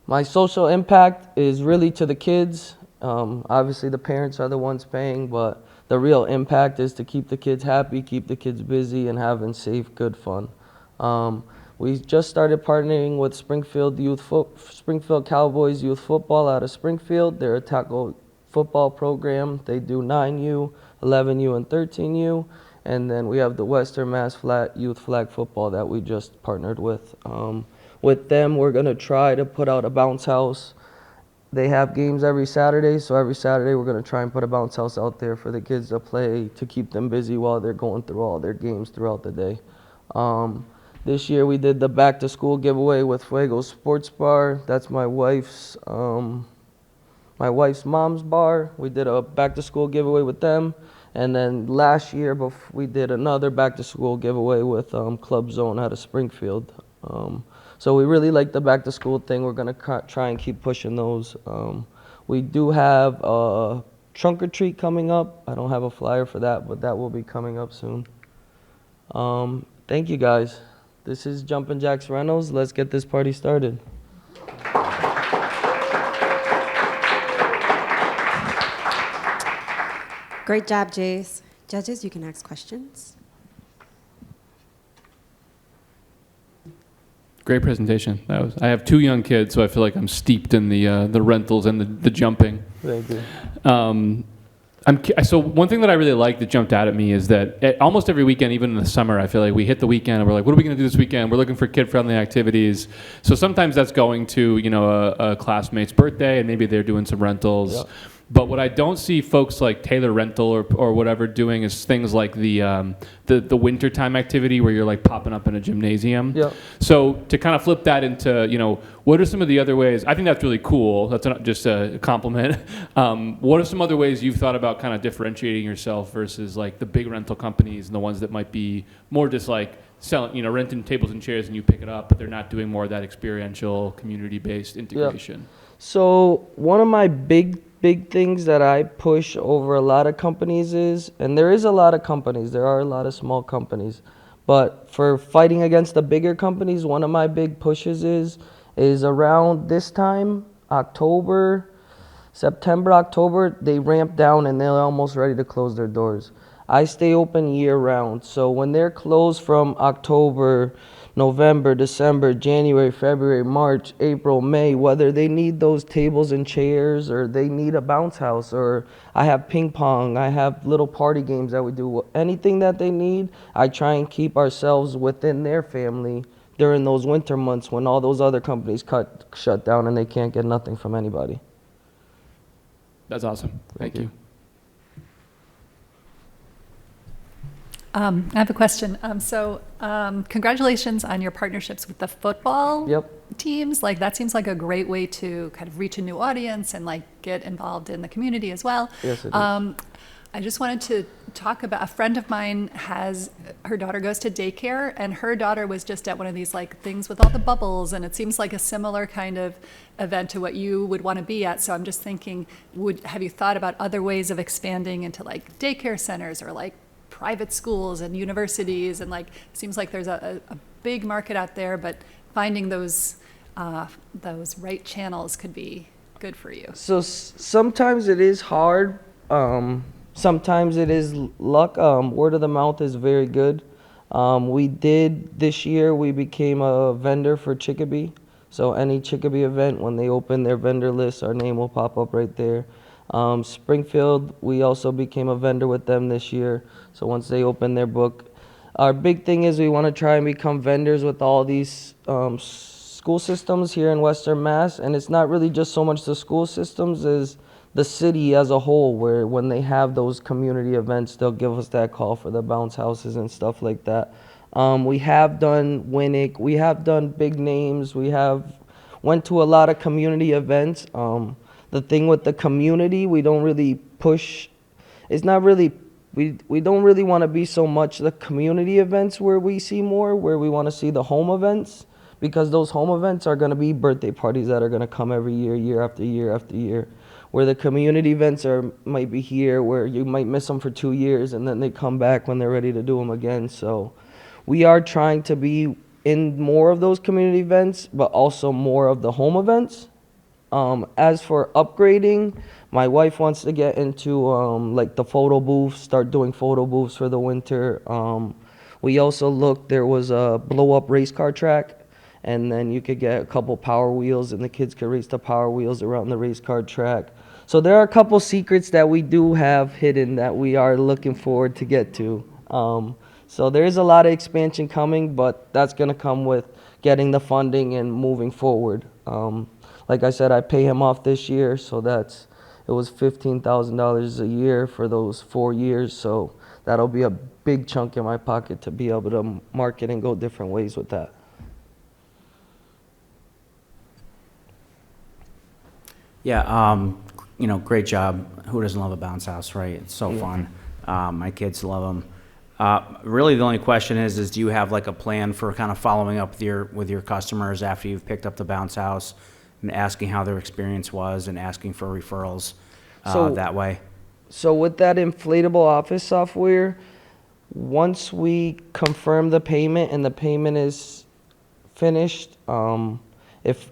My social impact is really to the kids. Obviously the parents are the ones paying, but the real impact is to keep the kids happy, keep the kids busy, and having safe, good fun. We just started partnering with Springfield Cowboys Youth Football out of Springfield. They're a tackle football program. They do 9U, 11U, and 13U. And then we have the Western Mass Youth Flag Football that we just partnered with. With them, we're going to try to put out a bounce house. They have games every Saturday, so every Saturday we're going to try and put a bounce house out there for the kids to play, to keep them busy while they're going through all their games throughout the day. This year we did the back to school giveaway with Fuego Sports Bar. That's my wife's mom's bar. We did a back to school giveaway with them. And then last year we did another back to school giveaway with Club Zone out of Springfield. So we really like the back to school thing. We're gonna try and keep pushing those. We do have a trunk or treat coming up. I don't have a flyer for that, but that will be coming up soon. Thank you guys. This is Jumpin' Jacks Reynolds. Let's get this party started. Great job, Jayce. Judges, you can ask questions. Great presentation. I have 2 young kids, so I feel like I'm steeped in the rentals and the jumping. Thank you. So one thing that I really like that jumped out at me is that almost every weekend, even in the summer, I feel like we hit the weekend and we're like, what are we going to do this weekend? We're looking for kid-friendly activities. So sometimes that's going to, a classmate's birthday and maybe they're doing some rentals. Yep. But what I don't see folks like Taylor Rental or whatever doing is things like the wintertime activity where you're like popping up in a gymnasium. Yep. So to kind of flip that into, what are some of the other ways? I think that's really cool. That's not just a compliment. What are some other ways you've thought about kind of differentiating yourself versus like the big rental companies and the ones that might be more just like selling, renting tables and chairs and you pick it up, but they're not doing more of that experiential, community-based integration? Yep. So one of my big things that I push over a lot of companies is, and there is a lot of companies, there are a lot of small companies, but for fighting against the bigger companies, one of my big pushes is around this time, September, October, they ramp down and they're almost ready to close their doors. I stay open year round, so when they're closed from October, November, December, January, February, March, April, May, whether they need those tables and chairs or they need a bounce house or I have ping pong, I have little party games that we do, anything that they need, I try and keep ourselves within their family during those winter months when all those other companies shut down and they can't get nothing from anybody. That's awesome. Thank you. I have a question. Congratulations on your partnerships with the football teams. Like that seems like a great way to kind of reach a new audience and like get involved in the community as well. Yes, it is. I just wanted to talk about a friend of mine her daughter goes to daycare and her daughter was just at one of these like things with all the bubbles and it seems like a similar kind of event to what you would want to be at. So I'm just thinking, have you thought about other ways of expanding into like daycare centers or like private schools and universities and like it seems like there's a big market out there, but finding those right channels could be good for you. So sometimes it is hard. Sometimes it is luck. Word of the mouth is very good. This year we became a vendor for Chicopee. So any Chicopee event, when they open their vendor list, our name will pop up right there. Springfield, we also became a vendor with them this year. So once they open their book, our big thing is we want to try and become vendors with all these school systems here in Western Mass. And it's not really just so much the school systems as the city as a whole, where when they have those community events, they'll give us that call for the bounce houses and stuff like that. We have done Winnick, we have done big names, we have went to a lot of community events. The thing with the community, we don't really push, it's not really, we don't really want to be so much the community events where we see more, where we want to see the home events, because those home events are going to be birthday parties that are going to come every year, year after year after year. Where the community events might be here, where you might miss them for 2 years and then they come back when they're ready to do them again. So we are trying to be in more of those community events, but also more of the home events. As for upgrading, my wife wants to get into like the photo booths, start doing photo booths for the winter. We also looked, there was a blow-up race car track, and then you could get a couple power wheels and the kids could race the power wheels around the race car track. So there are a couple secrets that we do have hidden that we are looking forward to get to. So there is a lot of expansion coming, but that's going to come with getting the funding and moving forward. Like I said, I pay him off this year, so it was $15,000 a year for those 4 years. So that'll be a big chunk in my pocket to be able to market and go different ways with that. Yeah, great job. Who doesn't love a bounce house, right? It's so fun. My kids love them. Really, the only question is do you have like a plan for kind of following up with your customers after you've picked up the bounce house and asking how their experience was and asking for referrals that way? So with that inflatable office software, once we confirm the payment and the payment is finished, if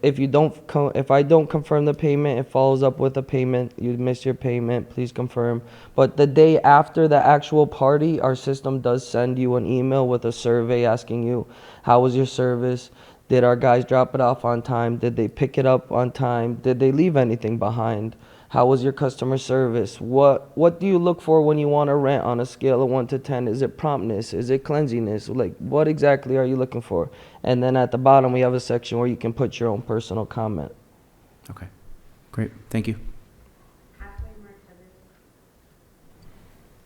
I don't confirm the payment, it follows up with a payment. You missed your payment, please confirm. But the day after the actual party, our system does send you an email with a survey asking you, how was your service? Did our guys drop it off on time? Did they pick it up on time? Did they leave anything behind? How was your customer service? What do you look for when you want to rent on a scale of 1 to 10? Is it promptness? Is it cleanliness? Like, what exactly are you looking for? And then at the bottom, we have a section where you can put your own personal comment. Okay, great. Thank you.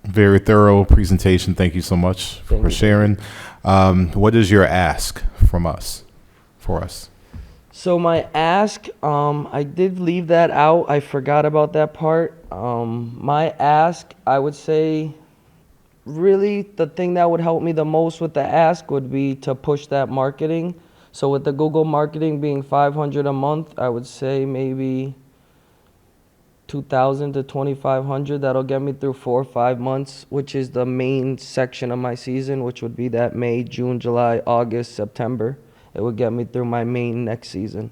Very thorough presentation. Thank you so much for sharing. What is your ask from us, for us? So my ask, I did leave that out. I forgot about that part. My ask, I would say, really the thing that would help me the most with the ask would be to push that marketing. So with the Google marketing being $500 a month, I would say maybe $2,000 to $2,500. That'll get me through 4 or 5 months, which is the main section of my season, which would be that May, June, July, August, September. It would get me through my main next season.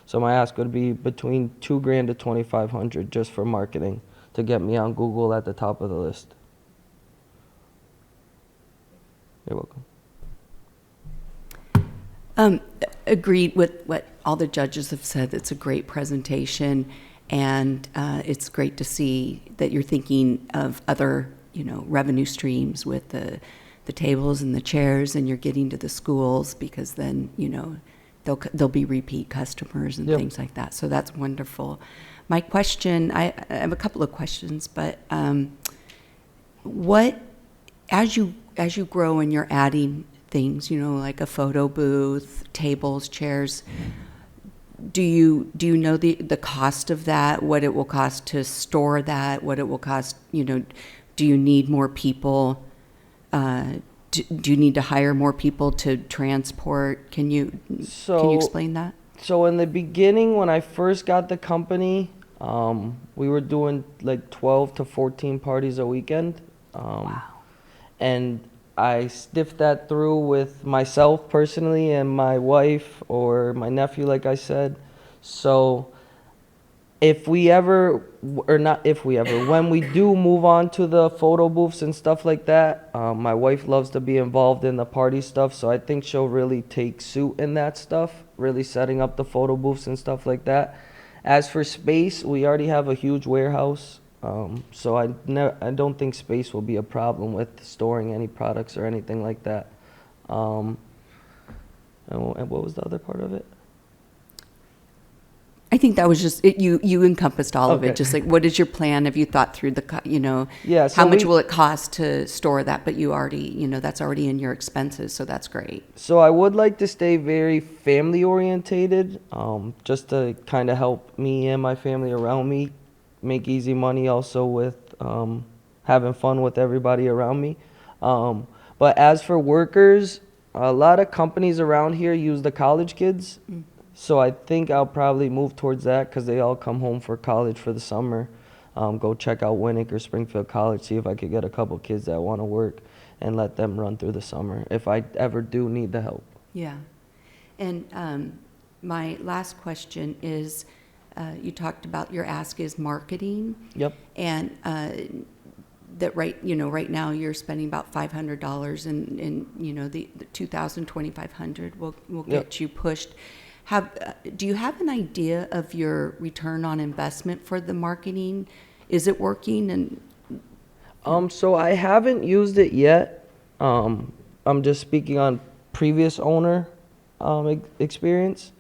So my ask would be between $2,000 to $2,500 just for marketing to get me on Google at the top of the list. You're welcome. Agreed with what all the judges have said. It's a great presentation, and it's great to see that you're thinking of other, revenue streams with the tables and the chairs, and you're getting to the schools, because then, they'll be repeat customers and things like that. So that's wonderful. My question, I have a couple of questions, but as you grow and you're adding things, like a photo booth, tables, chairs, do you know the cost of that, what it will cost to store that, what it will cost, do you need more people? Do you need to hire more people to transport? Can you explain that? So in the beginning, when I first got the company, we were doing like 12 to 14 parties a weekend. Wow. And I stiffed that through with myself personally and my wife or my nephew, like I said. So when we do move on to the photo booths and stuff like that, my wife loves to be involved in the party stuff, so I think she'll really take suit in that stuff, really setting up the photo booths and stuff like that. As for space, we already have a huge warehouse. So I don't think space will be a problem with storing any products or anything like that. And what was the other part of it? I think that was just it. You encompassed all of Okay. it. Just like, what is your plan? Have you thought through Yeah, so how much we- will it cost to store that? But you already, that's already in your expenses, so that's great. So I would like to stay very family orientated, just to kind of help me and my family around me make easy money, also with having fun with everybody around me. But as for workers, a lot of companies around here use the college kids. So I think I'll probably move towards that because they all come home for college for the summer. Go check out Winnick or Springfield College, see if I could get a couple kids that want to work and let them run through the summer if I ever do need the help. Yeah. And my last question is, you talked about your ask is marketing. Yep. And that right now you're spending about $500 and the 2,000, 2,500 will Yep. get you pushed. Do you have an idea of your return on investment for the marketing? Is it working? And So I haven't used it yet. I'm just speaking on previous owner experience.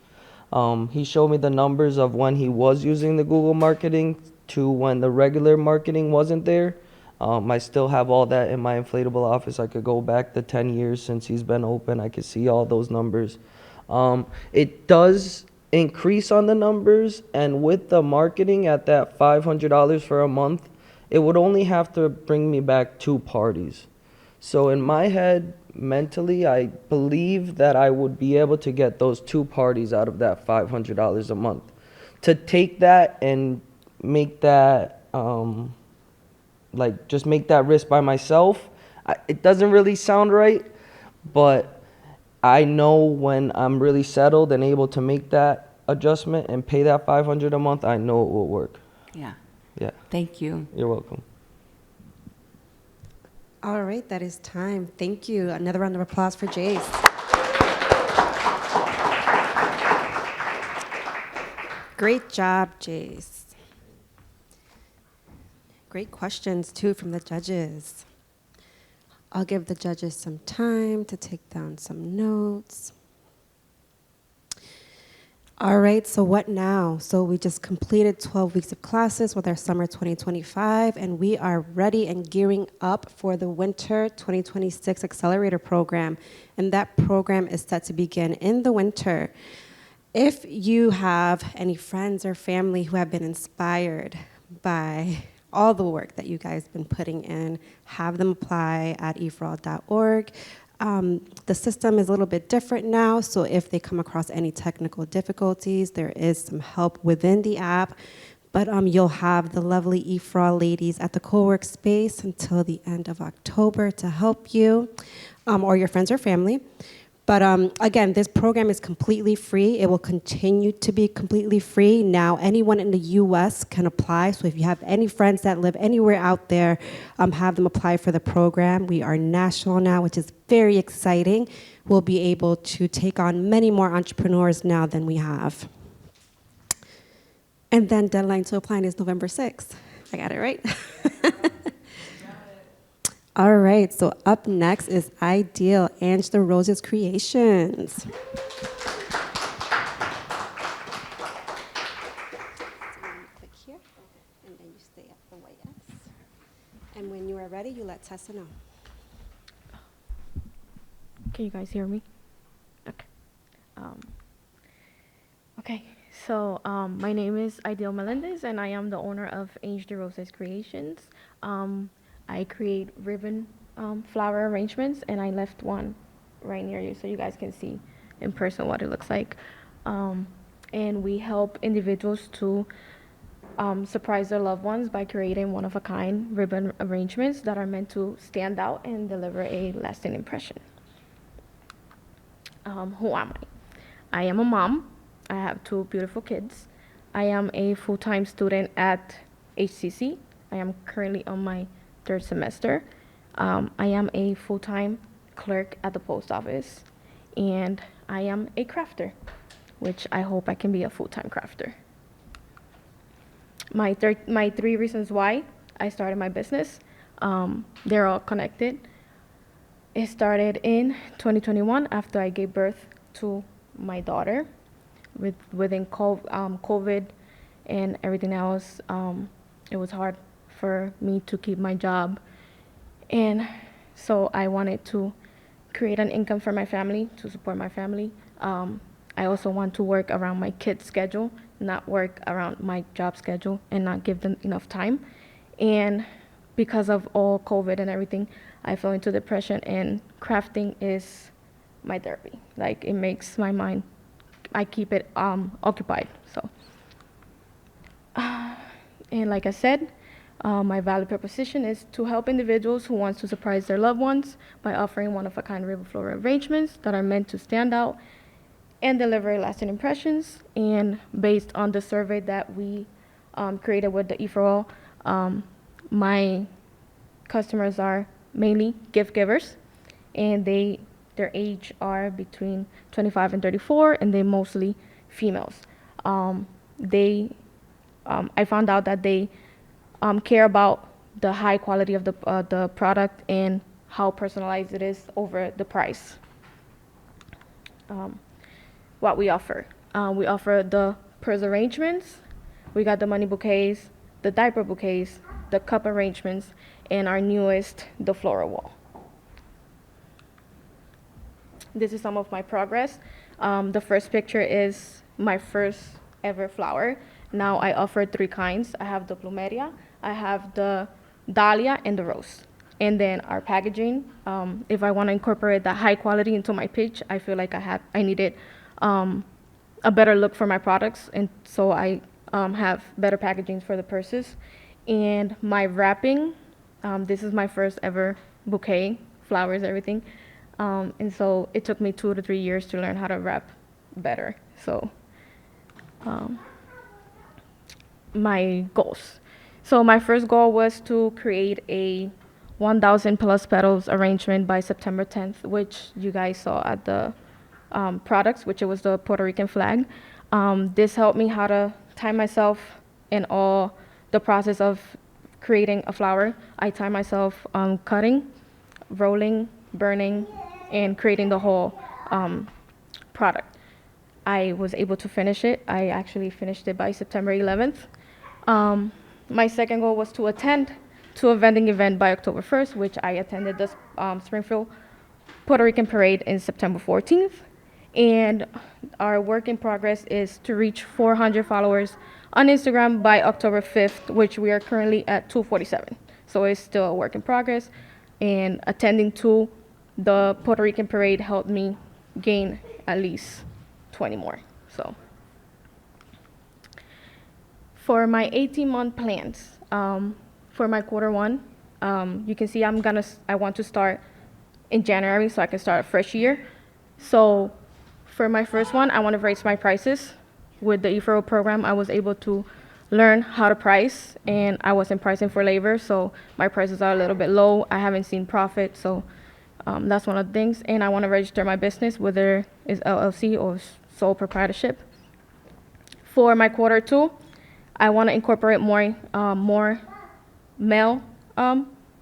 He showed me the numbers of when he was using the Google marketing to when the regular marketing wasn't there. I still have all that in my inflatable office. I could go back the 10 years since he's been open. I could see all those numbers. It does increase on the numbers, and with the marketing at that $500 for a month, it would only have to bring me back 2 parties. So in my head, mentally, I believe that I would be able to get those 2 parties out of that $500 a month. To take that and make that, just make that risk by myself, it doesn't really sound right, but I know when I'm really settled and able to make that adjustment and pay that $500 a month, I know it will work. yeah, Yeah, thank you. you're welcome. All right, that is time. Thank you. Another round of applause for Jayce. Great job, Jayce. Great questions, too, from the judges. I'll give the judges some time to take down some notes. All right, so what now? So we just completed 12 weeks of classes with our summer 2025, and we are ready and gearing up for the winter 2026 Accelerator program. And that program is set to begin in the winter. If you have any friends or family who have been inspired by all the work that you guys have been putting in, have them apply at EforAll.org. The system is a little bit different now, so if they come across any technical difficulties, there is some help within the app. But you'll have the lovely EforAll ladies at the co-work space until the end of October to help you or your friends or family. But again, this program is completely free. It will continue to be completely free. Now, anyone in the U.S. can apply. So if you have any friends that live anywhere out there, have them apply for the program. We are national now, which is very exciting. We'll be able to take on many more entrepreneurs now than we have. And then deadline to apply is November 6th. I got it right? All right, so up next is Aidyl, Ange the Roses Creations. Click here, and then you stay at the white X. And when you are ready, you let Tessa know. Can you guys hear me? Okay. So my name is Aidyl Melendez, and I am the owner of Ange the Roses Creations. I create ribbon flower arrangements, and I left one right near you so you guys can see in person what it looks like. And we help individuals to surprise their loved ones by creating one-of-a-kind ribbon arrangements that are meant to stand out and deliver a lasting impression. Who am I? I am a mom. I have 2 beautiful kids. I am a full-time student at HCC. I am currently on my 3rd semester. I am a full-time clerk at the post office, and I am a crafter, which I hope I can be a full-time crafter. My 3 reasons why I started my business. They're all connected. It started in 2021 after I gave birth to my daughter. Within COVID and everything else, it was hard for me to keep my job. And so I wanted to create an income for my family, to support my family. I also want to work around my kids' schedule, not work around my job schedule and not give them enough time. And because of all COVID and everything, I fell into depression, and crafting is my therapy. Like, it makes my mind, I keep it occupied, so. And like I said, my value proposition is to help individuals who want to surprise their loved ones by offering one-of-a-kind river floral arrangements that are meant to stand out and deliver lasting impressions. And based on the survey that we created with the EforAll, my customers are mainly gift givers, and their age are between 25 and 34, and they're mostly females. I found out that they care about the high quality of the product and how personalized it is over the price. What we offer the purse arrangements, we got the money bouquets, the diaper bouquets, the cup arrangements, and our newest, the floral wall. This is some of my progress. The first picture is my first ever flower. Now I offer 3 kinds. I have the plumeria, I have the dahlia, and the rose. And then our packaging, if I want to incorporate that high quality into my pitch, I feel like I needed a better look for my products, and so I have better packaging for the purses. And my wrapping, this is my first ever bouquet, flowers, everything. And so it took me 2 to 3 years to learn how to wrap better. So my goals. So my first goal was to create a 1,000 plus petals arrangement by September 10th, which you guys saw at the products, which it was the Puerto Rican flag. This helped me how to time myself in all the process of creating a flower. I time myself cutting, rolling, burning, and creating the whole product. I was able to finish it. I actually finished it by September 11th. My second goal was to attend to a vending event by October 1st, which I attended the Springfield Puerto Rican Parade in September 14th. And our work in progress is to reach 400 followers on Instagram by October 5th, which we are currently at 247. So it's still a work in progress. And attending to the Puerto Rican Parade helped me gain at least 20 more. So for my 18-month plans, for my Q1, you can see I want to start in January so I can start a fresh year. So for my first one, I want to raise my prices. With the EforAll program, I was able to learn how to price, and I wasn't pricing for labor, so my prices are a little bit low. I haven't seen profit, so that's one of the things. And I want to register my business, whether it's LLC or sole proprietorship. For my Q2, I want to incorporate more male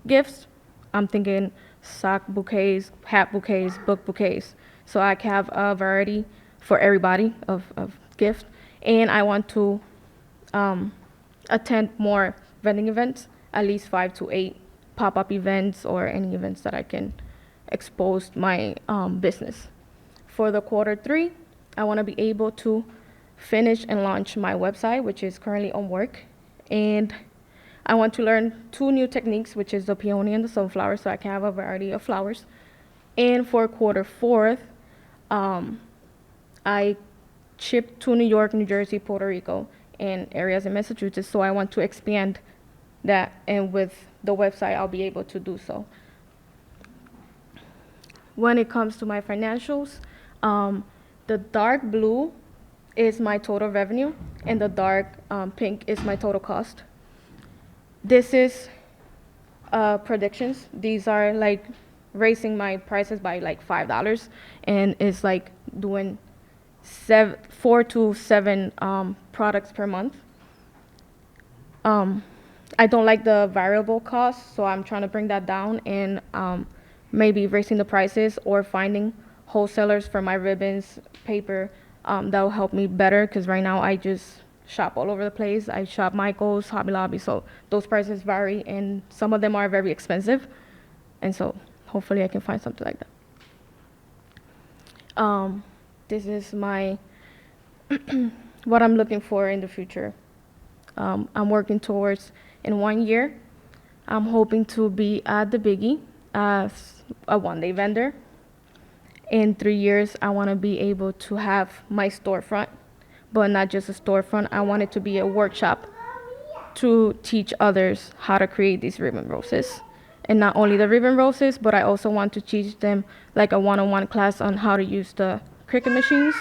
gifts. I'm thinking sock bouquets, hat bouquets, book bouquets. So I can have a variety for everybody of gift. And I want to attend more vending events, at least 5 to 8 pop-up events or any events that I can expose my business. For the Q3, I want to be able to finish and launch my website, which is currently on work. And I want to learn 2 new techniques, which is the peony and the sunflower, so I can have a variety of flowers. And for Q4, I shipped to New York, New Jersey, Puerto Rico, and areas in Massachusetts, so I want to expand that, and with the website, I'll be able to do so. When it comes to my financials, the dark blue is my total revenue, and the dark pink is my total cost. This is predictions. These are like raising my prices by like $5, and it's like doing 4 to 7 products per month. I don't like the variable cost, so I'm trying to bring that down and maybe raising the prices or finding wholesalers for my ribbons, paper, that will help me better because right now I just shop all over the place. I shop Michael's, Hobby Lobby, so those prices vary and some of them are very expensive. And so hopefully I can find something like that. This is my, what I'm looking for in the future. I'm working towards, in 1 year, I'm hoping to be at the Biggie as a one-day vendor. In 3 years, I want to be able to have my storefront, but not just a storefront. I want it to be a workshop to teach others how to create these ribbon roses. And not only the ribbon roses, but I also want to teach them like a one-on-one class on how to use the Cricut machines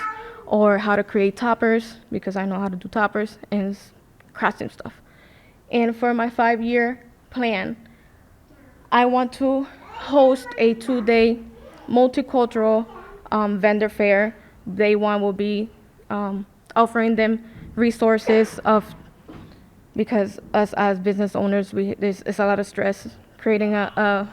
or how to create toppers, because I know how to do toppers and crafting stuff. And for my 5-year plan, I want to host a 2-day multicultural vendor fair. Day one will be offering them resources because us as business owners, it's a lot of stress creating a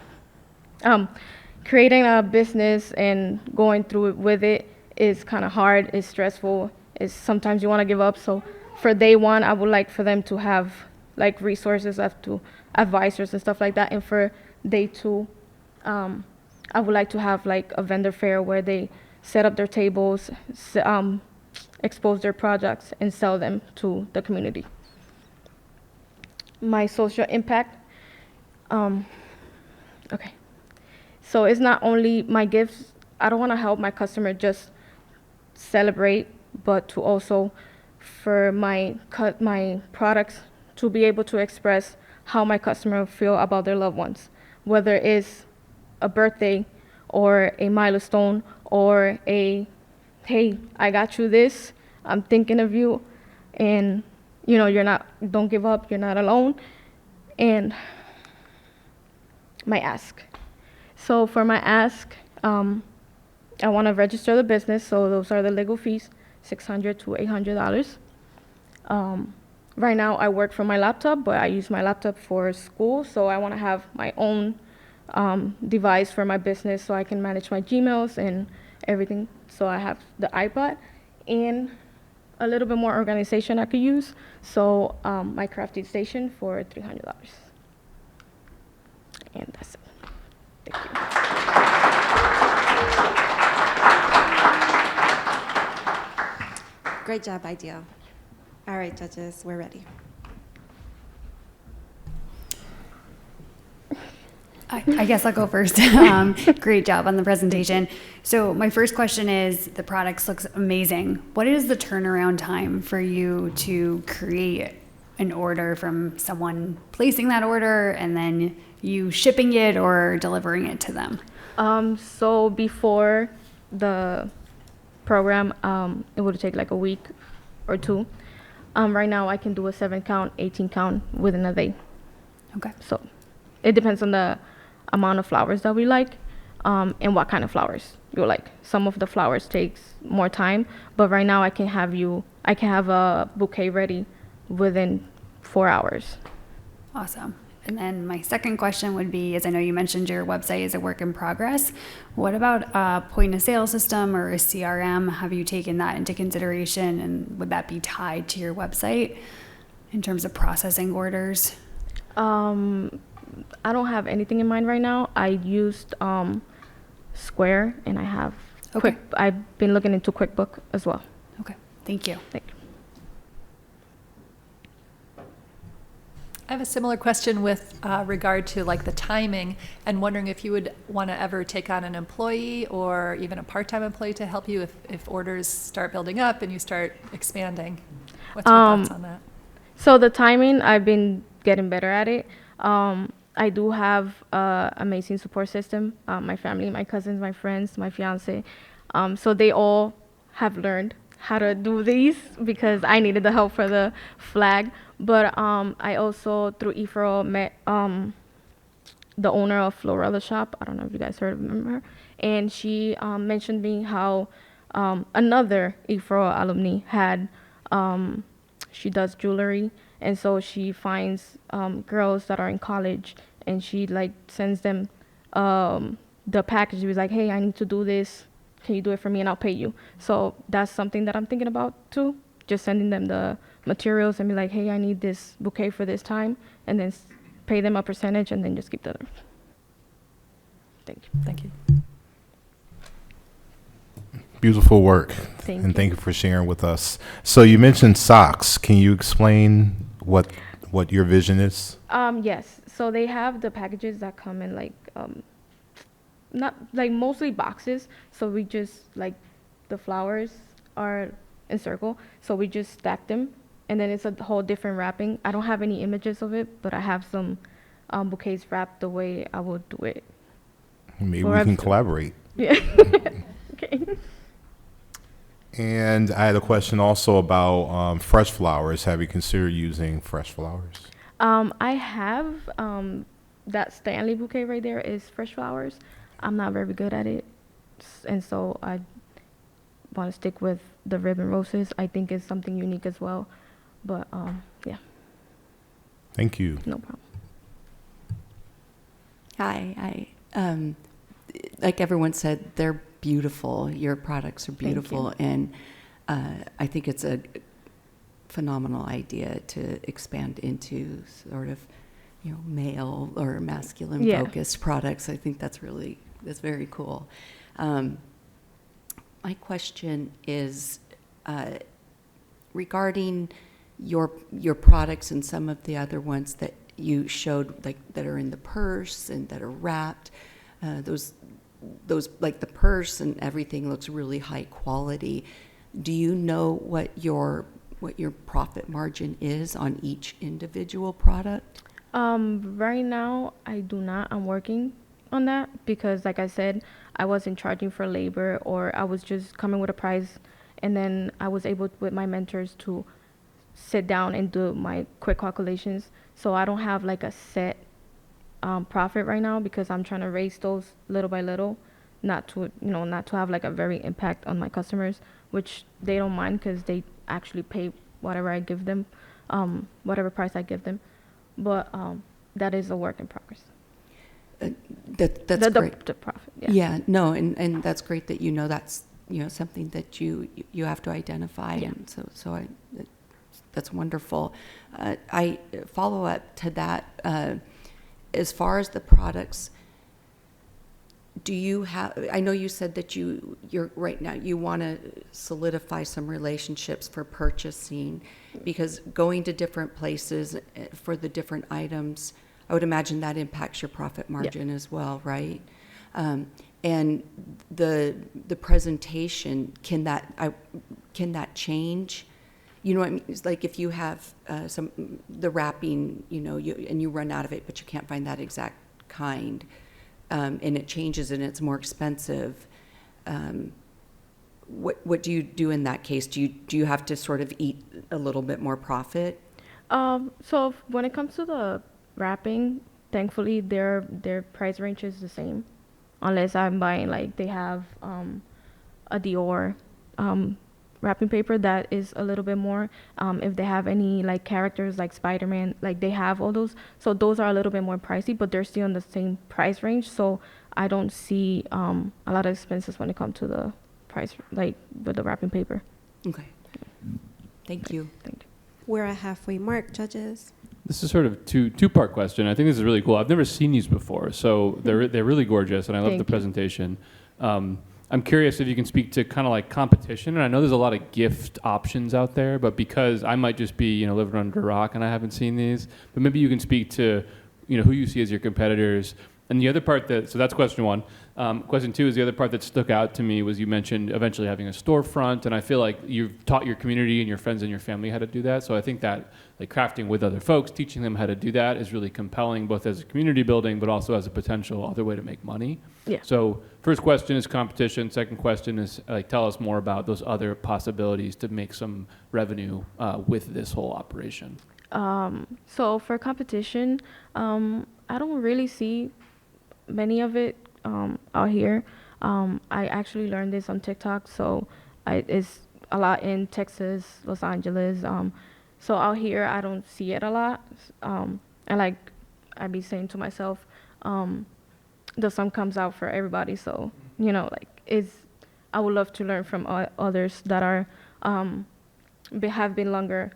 business and going through it with it is kind of hard. It's stressful. It's sometimes you want to give up. So for day one, I would like for them to have like resources to advisors and stuff like that. And for day two, I would like to have like a vendor fair where they set up their tables, expose their products, and sell them to the community. My social impact. Okay. So it's not only my gifts. I don't want to help my customer just celebrate, but to also for my products to be able to express how my customer feel about their loved ones, whether it's a birthday or a milestone or a, hey, I got you this, I'm thinking of you, and don't give up, you're not alone. And my ask. So for my ask, I want to register the business, so those are the legal fees, $600 to $800. Right now I work from my laptop, but I use my laptop for school, so I want to have my own device for my business so I can manage my Gmails and everything. So I have the iPad and a little bit more organization I could use. So my crafting station for $300. And that's it. Thank you. Great job, Aidyl. All right, judges, we're ready. I guess I'll go first. Great job on the presentation. So my first question is, the products looks amazing. What is the turnaround time for you to create an order from someone placing that order and then you shipping it or delivering it to them? So before the program, it would take like a week or two. Right now I can do a 7-count, 18-count within a day. Okay. So it depends on the amount of flowers that we like, and what kind of flowers you like. Some of the flowers takes more time, but right now I can have a bouquet ready within 4 hours. Awesome. And then my second question would be, as I know you mentioned your website is a work in progress, what about a point of sale system or a CRM? Have you taken that into consideration, and would that be tied to your website in terms of processing orders? I don't have anything in mind right now. I used Square, and I have I've been looking into QuickBook as well. Okay, thank you. Thank you. I have a similar question with regard to like the timing, and wondering if you would want to ever take on an employee or even a part-time employee to help you if orders start building up and you start expanding. What's your thoughts on that? So the timing, I've been getting better at it. I do have an amazing support system. My family, my cousins, my friends, my fiance. So they all have learned how to do these because I needed the help for the flag. But I also, through EforAll, met the owner of Florella Shop. I don't know if you guys heard of her. And she mentioned me how another EforAll alumni had she does jewelry, and so she finds girls that are in college, and she like sends them the package. She was like, hey, I need to do this. Can you do it for me and I'll pay you? So that's something that I'm thinking about too. Just sending them the materials and be like, hey, I need this bouquet for this time, and then pay them a percentage and then just keep the other. Thank you. Thank you. Beautiful work. Thank and you. thank you for sharing with us. So you mentioned socks. Can you explain what your vision is? Yes. So they have the packages that come in like not like mostly boxes. So we just like the flowers are in circle. So we just stack them, and then it's a whole different wrapping. I don't have any images of it, but I have some bouquets wrapped the way I would do it. Maybe Or we can I've- collaborate. Yeah. Okay. And I had a question also about fresh flowers. Have you considered using fresh flowers? I have that Stanley bouquet right there is fresh flowers. I'm not very good at it, and so I want to stick with the ribbon roses. I think it's something unique as well, but yeah, Thank you. no problem. Hi, like everyone said, they're beautiful. Your products are Thank you. beautiful, and I think it's a phenomenal idea to expand into sort of, male or masculine Yeah. focused products. I think that's very cool. My question is regarding your products and some of the other ones that you showed, like that are in the purse and that are wrapped. Those like the purse and everything looks really high quality. Do you know what your profit margin is on each individual product? Right now, I do not. I'm working on that because, like I said, I wasn't charging for labor, or I was just coming with a price, and then I was able with my mentors to sit down and do my quick calculations. So I don't have like a set profit right now because I'm trying to raise those little by little, not to have like a very impact on my customers, which they don't mind because they actually pay whatever I give them, whatever price I give them. But that is a work in progress. That's great. The profit. Yeah. Yeah, no, and that's great that that's something that you have to identify, Yeah. and so that's wonderful. I follow up to that. As far as the products, do you have? I know you said that you're right now you want to solidify some relationships for purchasing, because going to different places for the different items, I would imagine that impacts your profit margin as well, right? And the presentation, can that change? You know what I mean? It's like if you have the wrapping, and you run out of it, but you can't find that exact kind, and it changes and it's more expensive. What do you do in that case? Do you have to sort of eat a little bit more profit? So when it comes to the wrapping, thankfully their price range is the same, unless I'm buying like they have a Dior wrapping paper that is a little bit more. If they have any like characters like Spider-Man, like they have all those, so those are a little bit more pricey, but they're still in the same price range. So I don't see a lot of expenses when it comes to the price, like with the wrapping paper. Okay. Thank you. Thank you. We're at halfway mark, judges. This is sort of two-part question. I think this is really cool. I've never seen these before, so they're really gorgeous, and I love Thank the you. presentation. I'm curious if you can speak to kind of like competition, and I know there's a lot of gift options out there, but because I might just be living under a rock and I haven't seen these, but maybe you can speak to who you see as your competitors. And the other part so that's question one. Question two is the other part that stuck out to me was you mentioned eventually having a storefront, and I feel like you've taught your community and your friends and your family how to do that. So I think that like crafting with other folks, teaching them how to do that is really compelling, both as a community building, but also as a potential other way to make money. Yeah. So first question is competition. Second question is tell us more about those other possibilities to make some revenue with this whole operation. So for competition, I don't really see many of it out here. I actually learned this on TikTok, so it's a lot in Texas, Los Angeles, So out here, I don't see it a lot. And like I'd be saying to myself, the sun comes out for everybody. So, you know, like I would love to learn from others that are, have been longer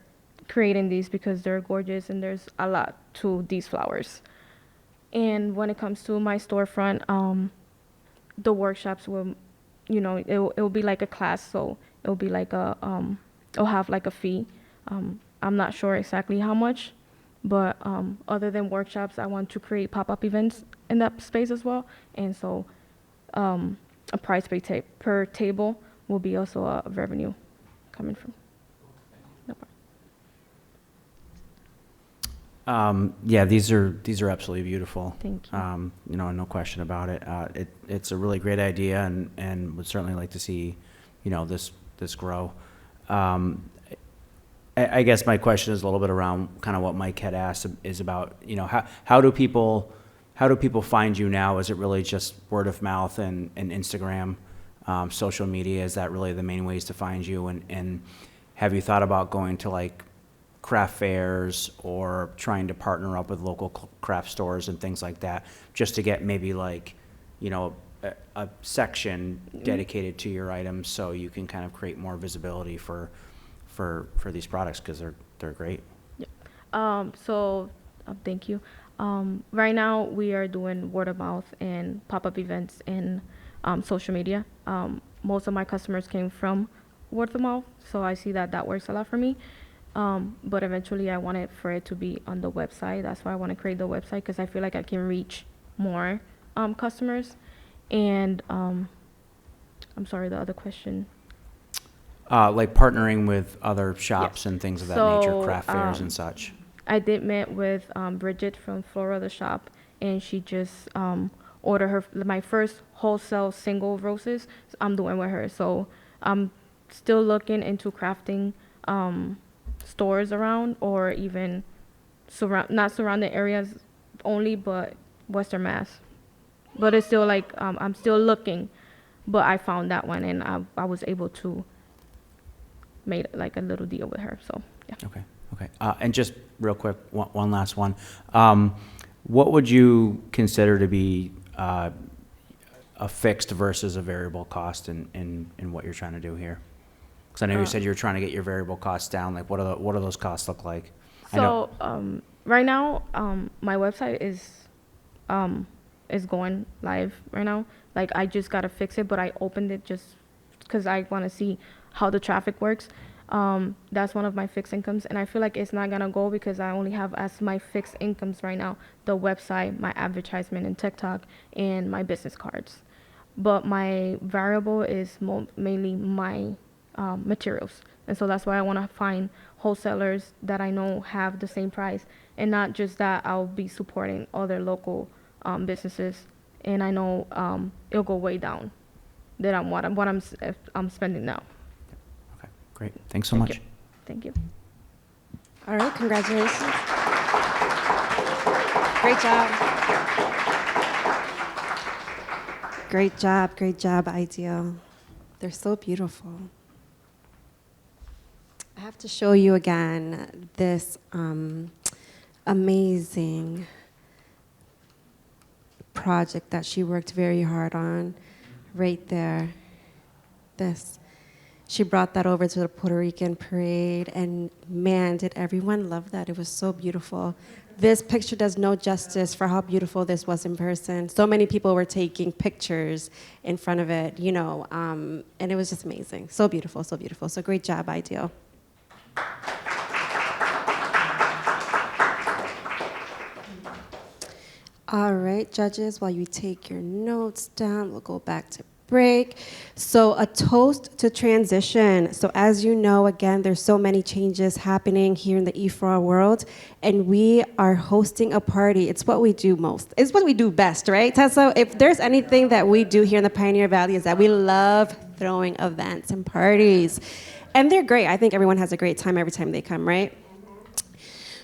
creating these because they're gorgeous and there's a lot to these flowers. And when it comes to my storefront, the workshops will, you know, it will be like a class. So it'll be like it'll have like a fee. I'm not sure exactly how much, but other than workshops, I want to create pop-up events in that space as well. And so a price per table will be also a revenue coming from. No problem. Yeah, these are absolutely beautiful. Thank you. You know, no question about it. It's a really great idea, and would certainly like to see, you know, this grow. I guess my question is a little bit around kind of what Mike had asked, is about, you know, how do people find you now? Is it really just word of mouth and Instagram, social media? Is that really the main ways to find you? And have you thought about going to like craft fairs or trying to partner up with local craft stores and things like that, just to get maybe like, you know, a section dedicated to your items, so you can kind of create more visibility for these products, because they're great. Yeah. Thank you. Right now we are doing word of mouth and pop-up events in social media. Most of my customers came from word of mouth, so I see that works a lot for me. But eventually I want it for it to be on the website. That's why I want to create the website, because I feel like I can reach more customers. And I'm sorry, the other question. Like partnering with other shops, Yes. and things of that So, nature, craft fairs and such. I did meet with Bridget from Flora the Shop, and she just ordered my first wholesale single roses. I'm doing with her. So I'm still looking into crafting stores around, or even not surrounding areas only, but Western Mass. But it's still like I'm still looking, but I found that one, and I was able to make like a little deal with her. So yeah. Okay. And just real quick, one last one. What would you consider to be a fixed versus a variable cost in what you're trying to do here? Because I know you said you're trying to get your variable costs down. Like, what do those costs look like? So right now, my website is going live right now. Like, I just gotta fix it, but I opened it just because I want to see how the traffic works. That's one of my fixed incomes, and I feel like it's not gonna go, because I only have as my fixed incomes right now the website, my advertisement in TikTok, and my business cards. But my variable is mainly my materials, and so that's why I want to find wholesalers that I know have the same price, and not just that, I'll be supporting other local businesses, and I know it'll go way down than what I'm spending now. Okay, great. Thanks so much. Thank you. All right, congratulations. Great job. Great job, Aidyl. They're so beautiful. I have to show you again this amazing project that she worked very hard on right there. This. She brought that over to the Puerto Rican parade, and man, did everyone love that. It was so beautiful. This picture does no justice for how beautiful this was in person. So many people were taking pictures in front of it, you know, and it was just amazing. So beautiful, so beautiful. So great job, Aidyl. All right, judges, while you take your notes down, we'll go back to break. So a toast to transition. So as you know, again, there's so many changes happening here in the EforAll world, and we are hosting a party. It's what we do most. It's what we do best, right, Tessa? If there's anything that we do here in the Pioneer Valley, is that we love throwing events and parties. And they're great. I think everyone has a great time every time they come, right?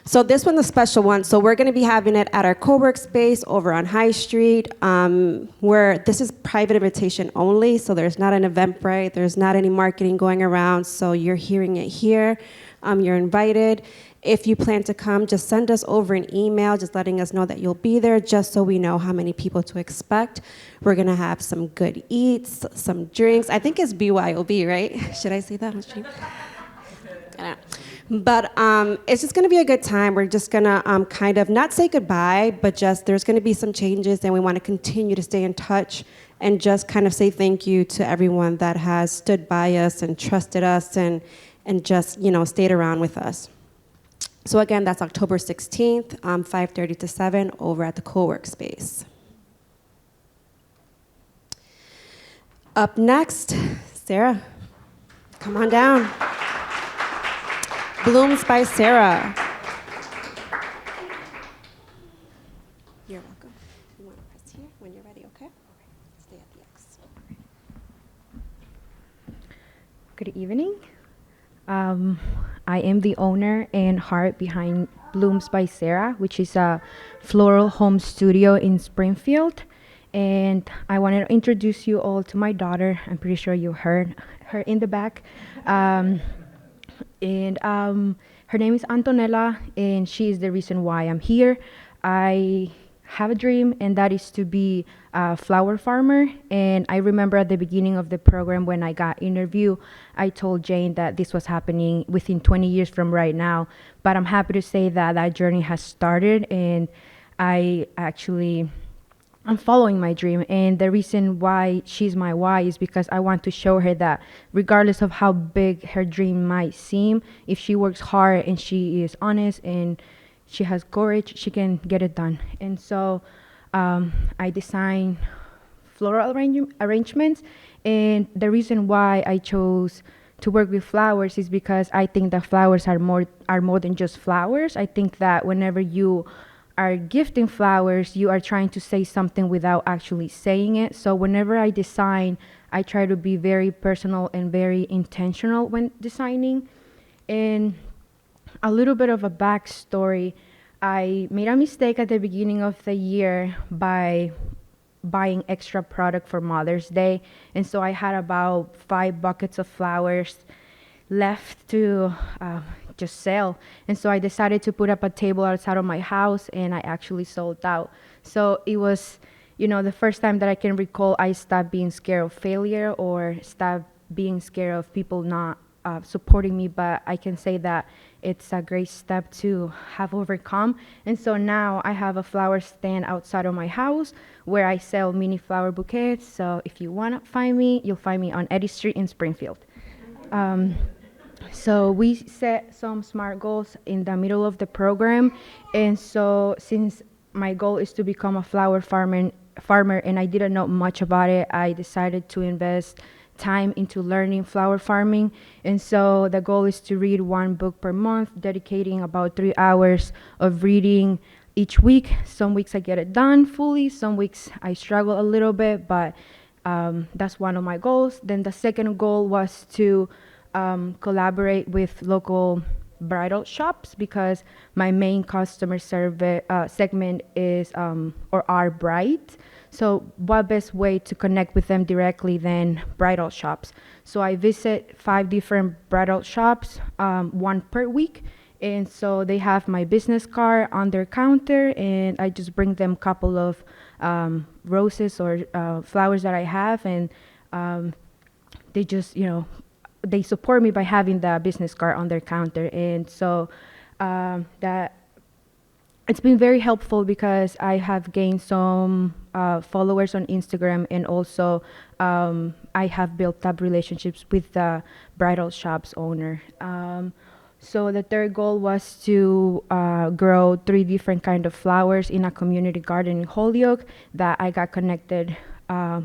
So this one's a special one. So we're going to be having it at our co-work space over on High Street, where this is private invitation only. So there's not an Eventbrite. There's not any marketing going around. So you're hearing it here. You're invited. If you plan to come, just send us over an email just letting us know that you'll be there, just so we know how many people to expect. We're going to have some good eats, some drinks. I think it's BYOB, right? Should I say that on stream? But it's just going to be a good time. We're just going to kind of not say goodbye, but just there's going to be some changes, and we want to continue to stay in touch and just kind of say thank you to everyone that has stood by us and trusted us and just, stayed around with us. So again, that's October 16th, 5:30 to 7 over at the co-work space. Up next, Sara, come on down. Blooms by Sara. You're welcome. You want to press here when you're ready, okay? Stay at the X. Good evening. I am the owner and heart behind Blooms by Sara, which is a floral home studio in Springfield. And I wanted to introduce you all to my daughter. I'm pretty sure you heard her in the back. Her name is Antonella, and she is the reason why I'm here. I have a dream, and that is to be a flower farmer. And I remember at the beginning of the program when I got interviewed, I told Jane that this was happening within 20 years from right now. But I'm happy to say that that journey has started, and I'm following my dream. And the reason why she's my why is because I want to show her that regardless of how big her dream might seem, if she works hard and she is honest and she has courage, she can get it done. And so I design floral arrangements. And the reason why I chose to work with flowers is because I think that flowers are more than just flowers. I think that whenever you are gifting flowers, you are trying to say something without actually saying it. So whenever I design, I try to be very personal and very intentional when designing. And a little bit of a backstory, I made a mistake at the beginning of the year by buying extra product for Mother's Day. And so I had about 5 buckets of flowers left to just sell. And so I decided to put up a table outside of my house, and I actually sold out. So it was, the first time that I can recall I stopped being scared of failure or stopped being scared of people not supporting me. But I can say that it's a great step to have overcome. And so now I have a flower stand outside of my house where I sell mini flower bouquets. So if you want to find me, you'll find me on Eddy Street in Springfield. So we set some SMART goals in the middle of the program. And so since my goal is to become a flower farmer and I didn't know much about it, I decided to invest time into learning flower farming. And so the goal is to read 1 book per month, dedicating about 3 hours of reading each week. Some weeks I get it done fully, some weeks I struggle a little bit, but that's one of my goals. Then the second goal was to collaborate with local bridal shops because my main customer segment is or are brides. So what best way to connect with them directly than bridal shops? So I visit 5 different bridal shops, 1 per week. And so they have my business card on their counter, and I just bring them a couple of roses or flowers that I have, and they just, they support me by having the business card on their counter. And so that it's been very helpful because I have gained some followers on Instagram, and also I have built up relationships with the bridal shop's owner. So the third goal was to grow 3 different kind of flowers in a community garden in Holyoke that I got connected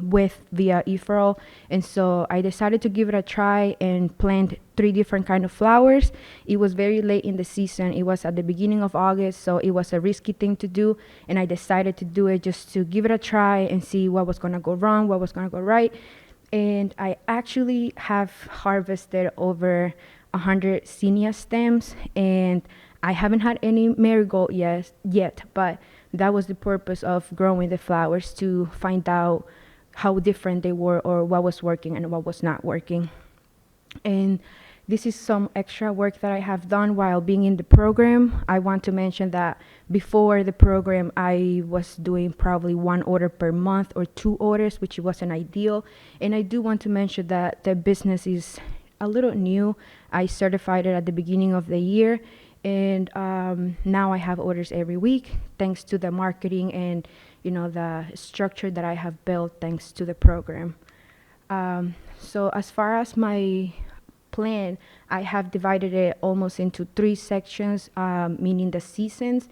with via EforAll. And so I decided to give it a try and plant 3 different kind of flowers. It was very late in the season. It was at the beginning of August, so it was a risky thing to do. And I decided to do it just to give it a try and see what was gonna go wrong, what was gonna go right. And I actually have harvested over 100 zinnia stems, and I haven't had any marigold yet, but that was the purpose of growing the flowers, to find out how different they were or what was working and what was not working. And this is some extra work that I have done while being in the program. I want to mention that before the program, I was doing probably 1 order per month or 2 orders, which wasn't ideal. And I do want to mention that the business is a little new. I certified it at the beginning of the year, and now I have orders every week, thanks to the marketing and the structure that I have built thanks to the program. So as far as my plan, I have divided it almost into 3 sections, meaning the seasons.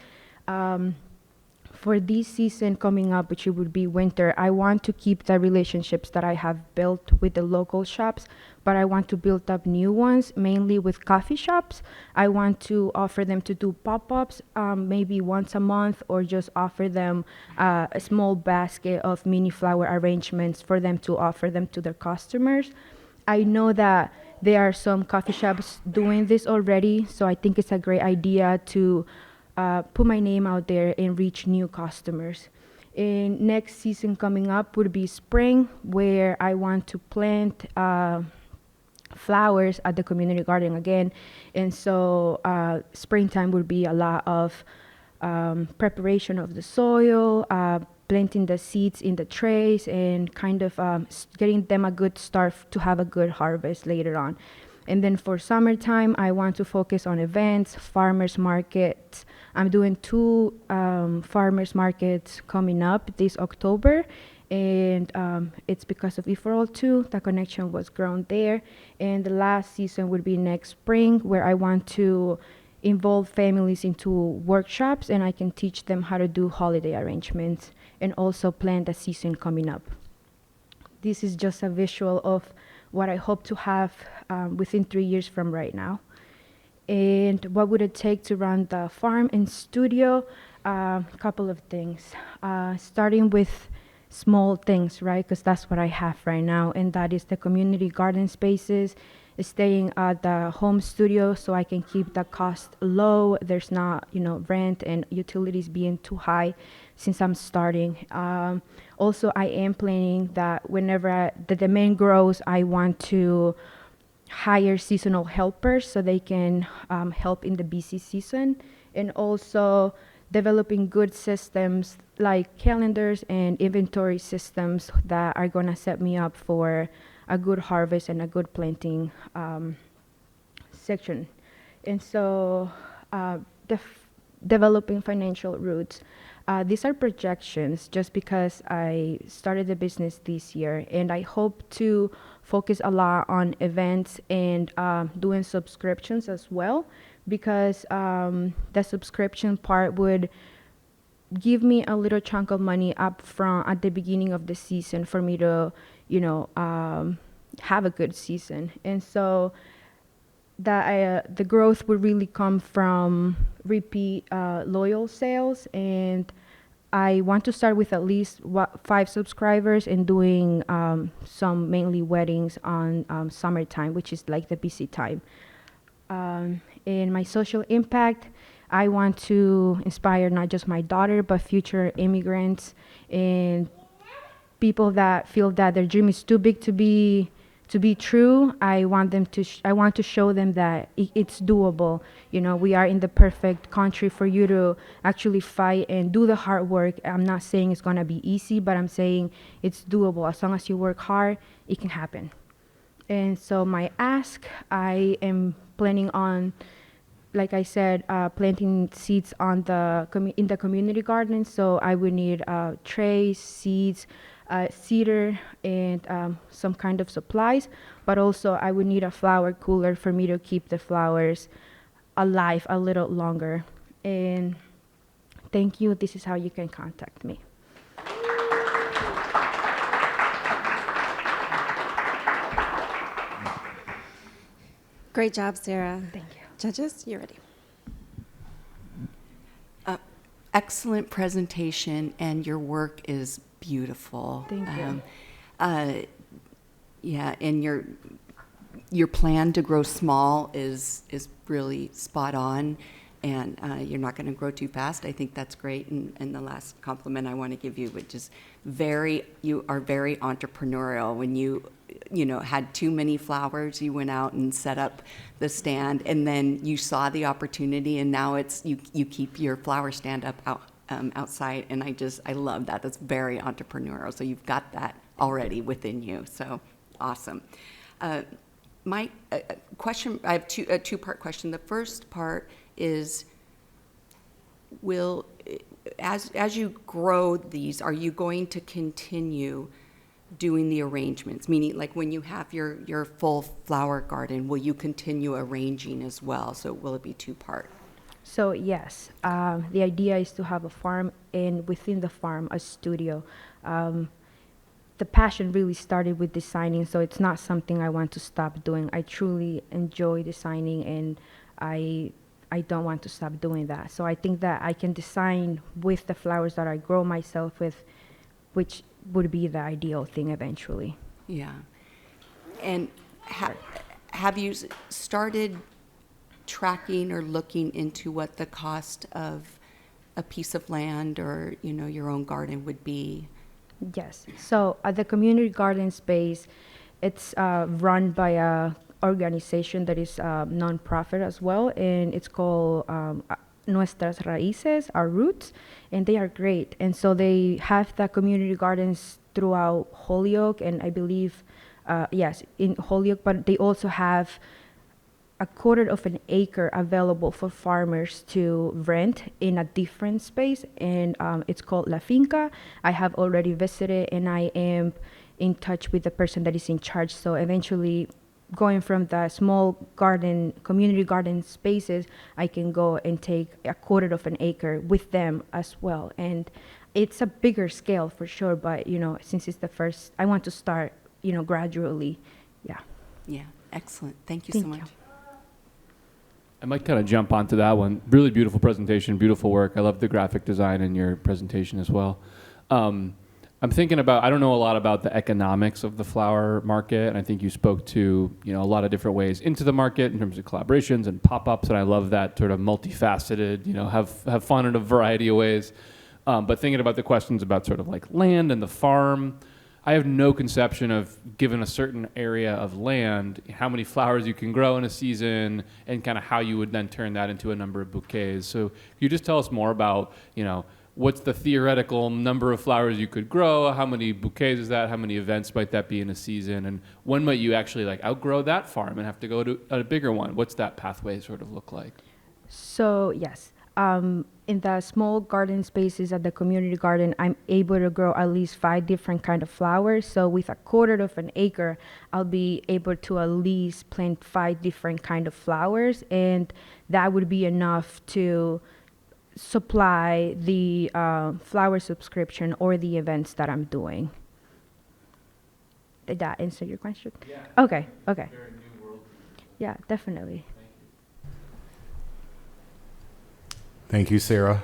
For this season coming up, which it would be winter, I want to keep the relationships that I have built with the local shops, but I want to build up new ones, mainly with coffee shops. I want to offer them to do pop-ups, maybe once a month, or just offer them a small basket of mini flower arrangements for them to offer them to their customers. I know that there are some coffee shops doing this already, so I think it's a great idea to put my name out there and reach new customers. And next season coming up would be spring, where I want to plant flowers at the community garden again. And so springtime would be a lot of preparation of the soil, planting the seeds in the trays, and kind of getting them a good start to have a good harvest later on. And then for summertime, I want to focus on events, farmers markets. I'm doing 2 farmers markets coming up this October, and it's because of EforAll too. The connection was grown there. And the last season would be next spring, where I want to involve families into workshops, and I can teach them how to do holiday arrangements and also plan the season coming up. This is just a visual of what I hope to have within 3 years from right now. And what would it take to run the farm and studio? A couple of things. Starting with small things, right? Because that's what I have right now, and that is the community garden spaces, staying at the home studio so I can keep the cost low. There's not, rent and utilities being too high since I'm starting. Also, I am planning that whenever the demand grows, I want to hire seasonal helpers so they can help in the busy season, and also developing good systems like calendars and inventory systems that are going to set me up for a good harvest and a good planting section. And so developing financial roots. These are projections just because I started the business this year, and I hope to focus a lot on events and doing subscriptions as well, because the subscription part would give me a little chunk of money up front at the beginning of the season for me to, have a good season. And so the growth would really come from repeat loyal sales, and I want to start with at least 5 subscribers and doing some mainly weddings on summertime, which is like the busy time. In my social impact, I want to inspire not just my daughter, but future immigrants and people that feel that their dream is too big to be true. I want them to. I want to show them that it's doable. We are in the perfect country for you to actually fight and do the hard work. I'm not saying it's gonna be easy, but I'm saying it's doable. As long as you work hard, it can happen. And so my ask, I am planning on, like I said, planting seeds on in the community garden. So I would need trays, seeds, cedar, and some kind of supplies. But also I would need a flower cooler for me to keep the flowers alive a little longer. And thank you. This is how you can contact me. Great job, Sara. Thank you. Judges, you're ready. Excellent presentation, and your work is beautiful. Thank you. Yeah, and your plan to grow small is really spot on, and you're not going to grow too fast. I think that's great. And the last compliment I want to give you, which is you are very entrepreneurial. When you had too many flowers, you went out and set up the stand, and then you saw the opportunity, and now it's you keep your flower stand up outside, and I love that. That's very entrepreneurial. So you've got that already within you. So awesome. My question, I have a two-part question. The first part is, as you grow these, are you going to continue doing the arrangements? Meaning, like when you have your full flower garden, will you continue arranging as well? So will it be two-part? So yes, the idea is to have a farm, and within the farm, a studio. The passion really started with designing, so it's not something I want to stop doing. I truly enjoy designing, and I don't want to stop doing that. So I think that I can design with the flowers that I grow myself with, which would be the ideal thing eventually. Yeah. And have you started tracking or looking into what the cost of a piece of land or, your own garden would be? Yes. So at the community garden space, it's run by a organization that is nonprofit as well, and it's called Nuestras Raíces, Our Roots, and they are great. And so they have the community gardens throughout Holyoke, and I believe, yes, in Holyoke, but they also have a quarter of an acre available for farmers to rent in a different space, and it's called La Finca. I have already visited, and I am in touch with the person that is in charge. So eventually, going from the small garden, community garden spaces, I can go and take a quarter of an acre with them as well. And it's a bigger scale for sure, but since it's the first, I want to start, gradually. Yeah. Yeah, excellent. Thank you so much. I might kind of jump onto that one. Really beautiful presentation, beautiful work. I love the graphic design in your presentation as well. I'm thinking about, I don't know a lot about the economics of the flower market, and I think you spoke to, a lot of different ways into the market in terms of collaborations and pop-ups, and I love that sort of multifaceted, have fun in a variety of ways. But thinking about the questions about sort of like land and the farm, I have no conception of, given a certain area of land, how many flowers you can grow in a season and kind of how you would then turn that into a number of bouquets. So can you just tell us more about, what's the theoretical number of flowers you could grow? How many bouquets is that? How many events might that be in a season? And when might you actually outgrow that farm and have to go to a bigger one? What's that pathway sort of look like? So yes, in the small garden spaces at the community garden, I'm able to grow at least 5 different kind of flowers. So with a quarter of an acre, I'll be able to at least plant 5 different kind of flowers, and that would be enough to supply the flower subscription or the events that I'm doing. Did that answer your question? Yeah. Okay. Very new world. Yeah, definitely. Thank you, Sara.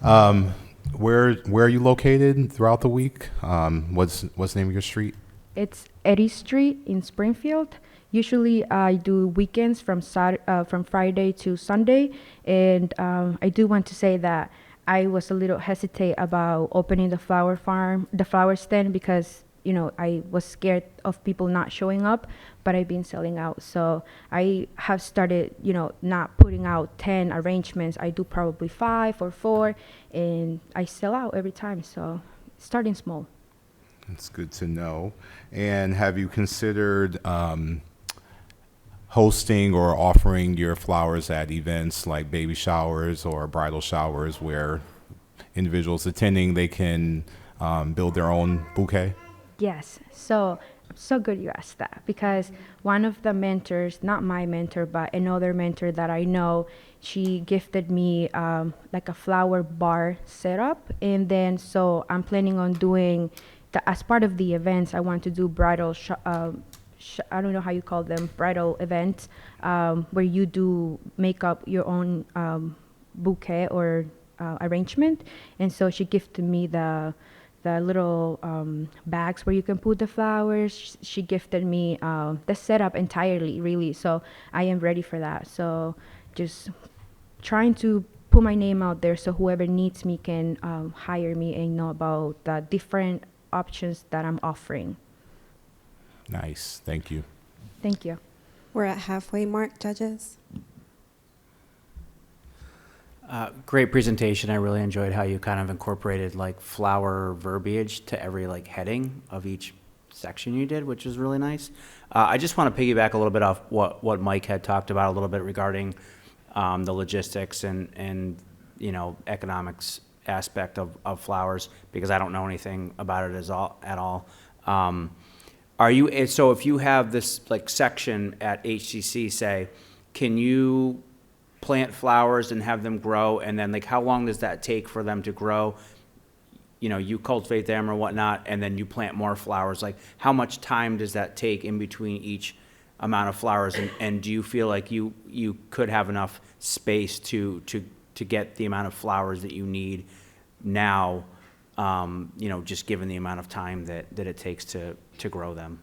Where are you located throughout the week? What's the name of your street? It's Eddy Street in Springfield. Usually I do weekends from Friday to Sunday, and I do want to say that I was a little hesitant about opening the flower stand, because I was scared of people not showing up, but I've been selling out. So I have started, not putting out 10 arrangements. I do probably 5 or 4, and I sell out every time. So starting small. It's good to know. And have you considered hosting or offering your flowers at events like baby showers or bridal showers, where individuals attending, they can build their own bouquet? Yes. So good you asked that, because one of the mentors, not my mentor, but another mentor that I know, she gifted me like a flower bar setup. And then so I'm planning on doing, as part of the events, I want to do bridal, I don't know how you call them, bridal events, where you do make up your own bouquet or arrangement. And so she gifted me the little bags where you can put the flowers. She gifted me the setup entirely, really. So I am ready for that. So just trying to put my name out there so whoever needs me can hire me and know about the different options that I'm offering. Nice. Thank you. Thank you. We're at halfway mark, judges. Great presentation. I really enjoyed how you kind of incorporated like flower verbiage to every like heading of each section you did, which was really nice. I just want to piggyback a little bit off what Mike had talked about a little bit regarding the logistics and you know, economics aspect of flowers, because I don't know anything about it at all. Are you, so if you have this like section at HCC, say, can you plant flowers and have them grow, and then like how long does that take for them to grow? You know, you cultivate them or whatnot, and then you plant more flowers. Like how much time does that take in between each amount of flowers? And do you feel like you could have enough space to get the amount of flowers that you need now, you know, just given the amount of time that it takes to grow them?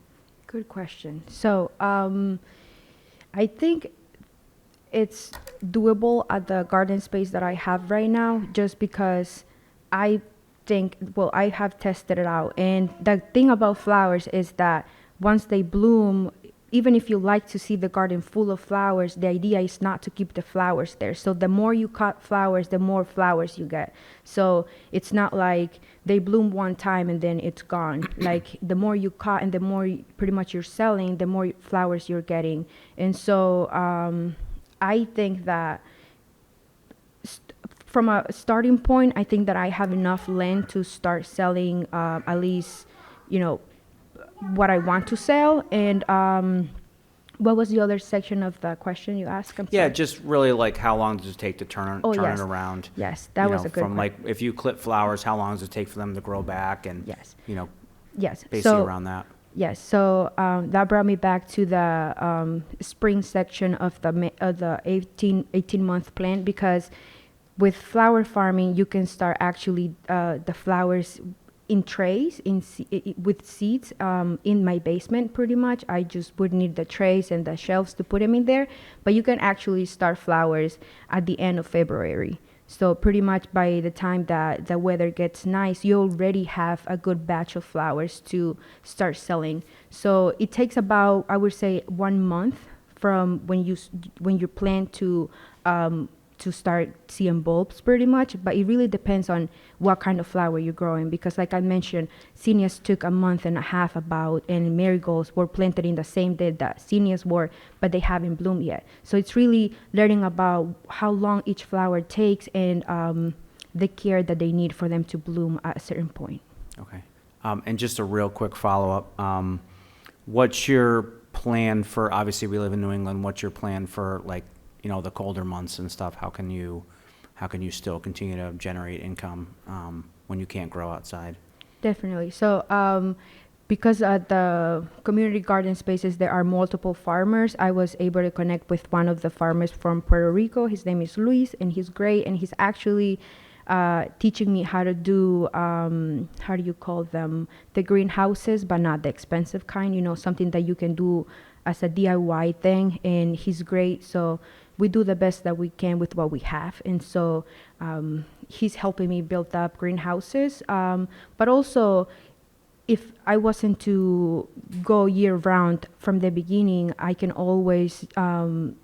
Good question. So I think it's doable at the garden space that I have right now, just because I think, well, I have tested it out. And the thing about flowers is that once they bloom, even if you like to see the garden full of flowers, the idea is not to keep the flowers there. So the more you cut flowers, the more flowers you get. So it's not like they bloom one time and then it's gone. Like the more you cut and the more pretty much you're selling, the more flowers you're getting. And so I think that from a starting point, I think that I have enough land to start selling at least, you know, what I want to sell. And what was the other section of the question you asked? Yeah, just really like how long does it take to turn yes. it around? Yes, that was a good from one. like if you clip flowers, how long does it take for them to grow back? And yes, you know, yes, basically around that. Yes, so that brought me back to the spring section of the 18-month plan, because with flower farming, you can start actually the flowers in trays with seeds in my basement. Pretty much I just would need the trays and the shelves to put them in there, but you can actually start flowers at the end of February. So pretty much by the time that the weather gets nice, you already have a good batch of flowers to start selling. So it takes about, I would say, 1 month from when you plant to start seeing bulbs, pretty much. But it really depends on what kind of flower you're growing, because like I mentioned, zinnias took 1.5 months about, and marigolds were planted in the same day that zinnias were, but they haven't bloomed yet. So it's really learning about how long each flower takes and the care that they need for them to bloom at a certain point. Okay. And just a real quick follow-up. What's your plan for, obviously we live in New England, what's your plan for like, you know, the colder months and stuff? How can you still continue to generate income when you can't grow outside? Definitely. So because at the community garden spaces, there are multiple farmers, I was able to connect with one of the farmers from Puerto Rico. His name is Luis, and he's great. And he's actually teaching me how to do, how do you call them? The greenhouses, but not the expensive kind, you know, something that you can do as a DIY thing. And he's great. So we do the best that we can with what we have. And so he's helping me build up greenhouses. But also, if I wasn't to go year round from the beginning, I can always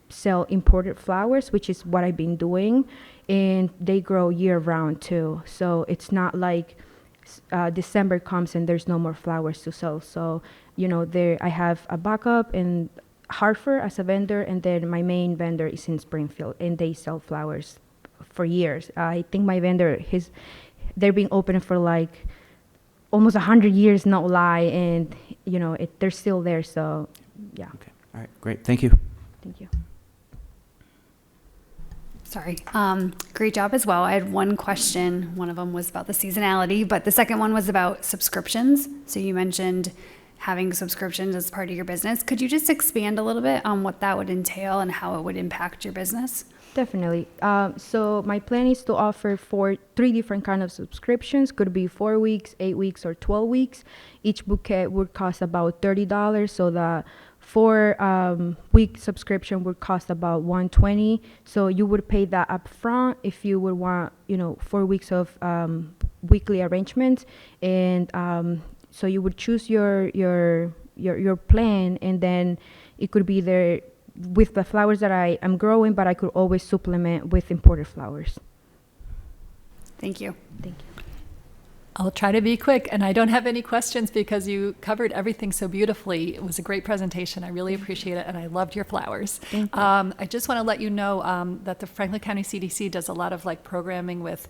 sell imported flowers, which is what I've been doing. And they grow year round too. So it's not like December comes and there's no more flowers to sell. So, you know, I have a backup in Hartford as a vendor, and then my main vendor is in Springfield, and they sell flowers for years. I think my vendor, they're being open for like almost 100 years, no lie, and you know, they're still there. So, yeah. Okay. All right. Great. Thank you. Thank you. Sorry. Great job as well. I had one question. One of them was about the seasonality, but the second one was about subscriptions. So you mentioned having subscriptions as part of your business. Could you just expand a little bit on what that would entail and how it would impact your business? Definitely. So my plan is to offer 3 different kind of subscriptions. Could be 4 weeks, 8 weeks, or 12 weeks. Each bouquet would cost about $30. So the 4-week subscription would cost about $120. So you would pay that up front if you would want, you know, 4 weeks of weekly arrangements. And so you would choose your your plan, and then it could be there with the flowers that I am growing, but I could always supplement with imported flowers. Thank you. Thank you. I'll try to be quick, and I don't have any questions because you covered everything so beautifully. It was a great presentation. I really appreciate it, and I loved your flowers. Thank you. I just want to let you know that the Franklin County CDC does a lot of like programming with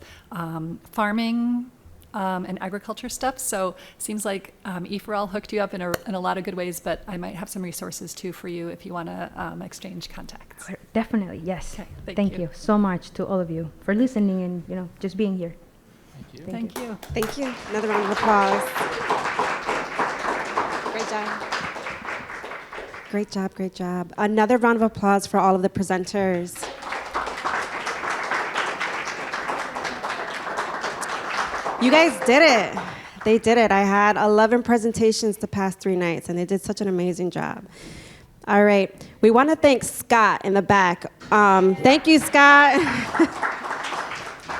farming and agriculture stuff. So it seems like EforAll hooked you up in a lot of good ways, but I might have some resources too for you if you want to exchange contacts. Definitely, yes. Okay, Thank you so much to all of you for listening and just being here. Thank you. Thank you. Another round of applause. Great job. Great job, great job. Another round of applause for all of the presenters. You guys did it. They did it. I had 11 presentations the past 3 nights, and they did such an amazing job. All right. We want to thank Scott in the back. Thank you, Scott.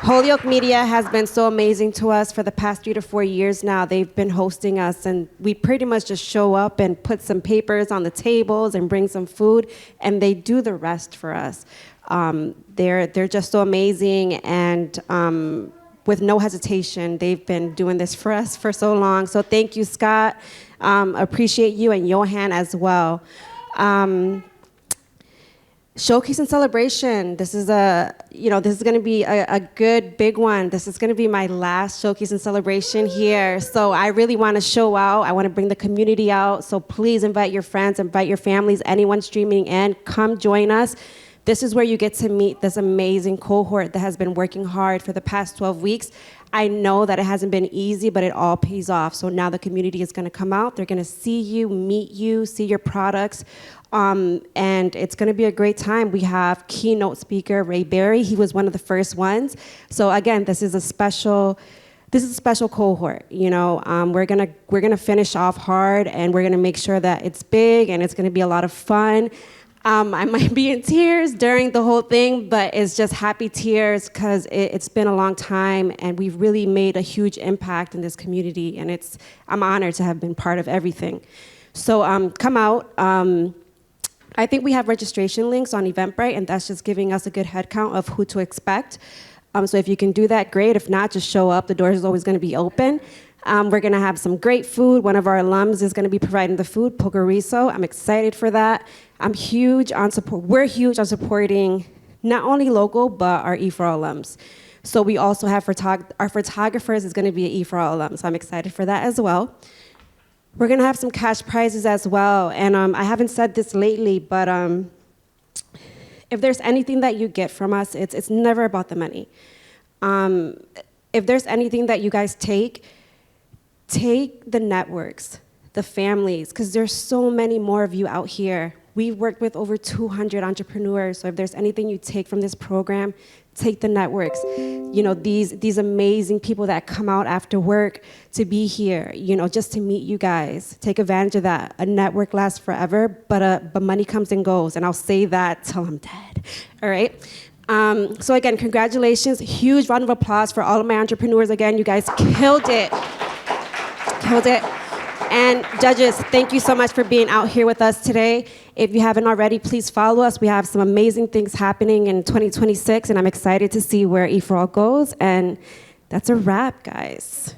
Holyoke Media has been so amazing to us for the past 3 to 4 years now. They've been hosting us, and we pretty much just show up and put some papers on the tables and bring some food, and they do the rest for us. They're just so amazing, and with no hesitation, they've been doing this for us for so long. So thank you, Scott. Appreciate you, and Johan as well. Showcase and celebration. This is going to be a good big one. This is going to be my last showcase and celebration here. So I really want to show out. I want to bring the community out. So please invite your friends, invite your families, anyone streaming in, come join us. This is where you get to meet this amazing cohort that has been working hard for the past 12 weeks. I know that it hasn't been easy, but it all pays off. So now the community is going to come out. They're going to see you, meet you, see your products. And it's going to be a great time. We have keynote speaker Ray Berry. He was one of the first ones. So again, this is a special cohort. We're gonna finish off hard, and we're gonna make sure that it's big and it's gonna be a lot of fun. I might be in tears during the whole thing, but it's just happy tears because it's been a long time, and we've really made a huge impact in this community, and I'm honored to have been part of everything. So come out. I think we have registration links on Eventbrite, and that's just giving us a good head count of who to expect. So if you can do that, great. If not, just show up. The doors is always going to be open. We're going to have some great food. One of our alums is going to be providing the food, Pocoriso. I'm excited for that. We're huge on supporting not only local, but our EforAll alums. So we also have our photographers is going to be an EforAll alum, so I'm excited for that as well. We're going to have some cash prizes as well. And I haven't said this lately, but if there's anything that you get from us, it's never about the money. If there's anything that you guys take the networks, the families, because there's so many more of you out here. We've worked with over 200 entrepreneurs, so if there's anything you take from this program, take the networks. These amazing people that come out after work to be here, just to meet you guys. Take advantage of that. A network lasts forever, but money comes and goes, and I'll say that till I'm dead, all right? So again, congratulations. Huge round of applause for all of my entrepreneurs. Again, you guys killed it. Killed it. And judges, thank you so much for being out here with us today. If you haven't already, please follow us. We have some amazing things happening in 2026, and I'm excited to see where EforAll goes. And that's a wrap, guys.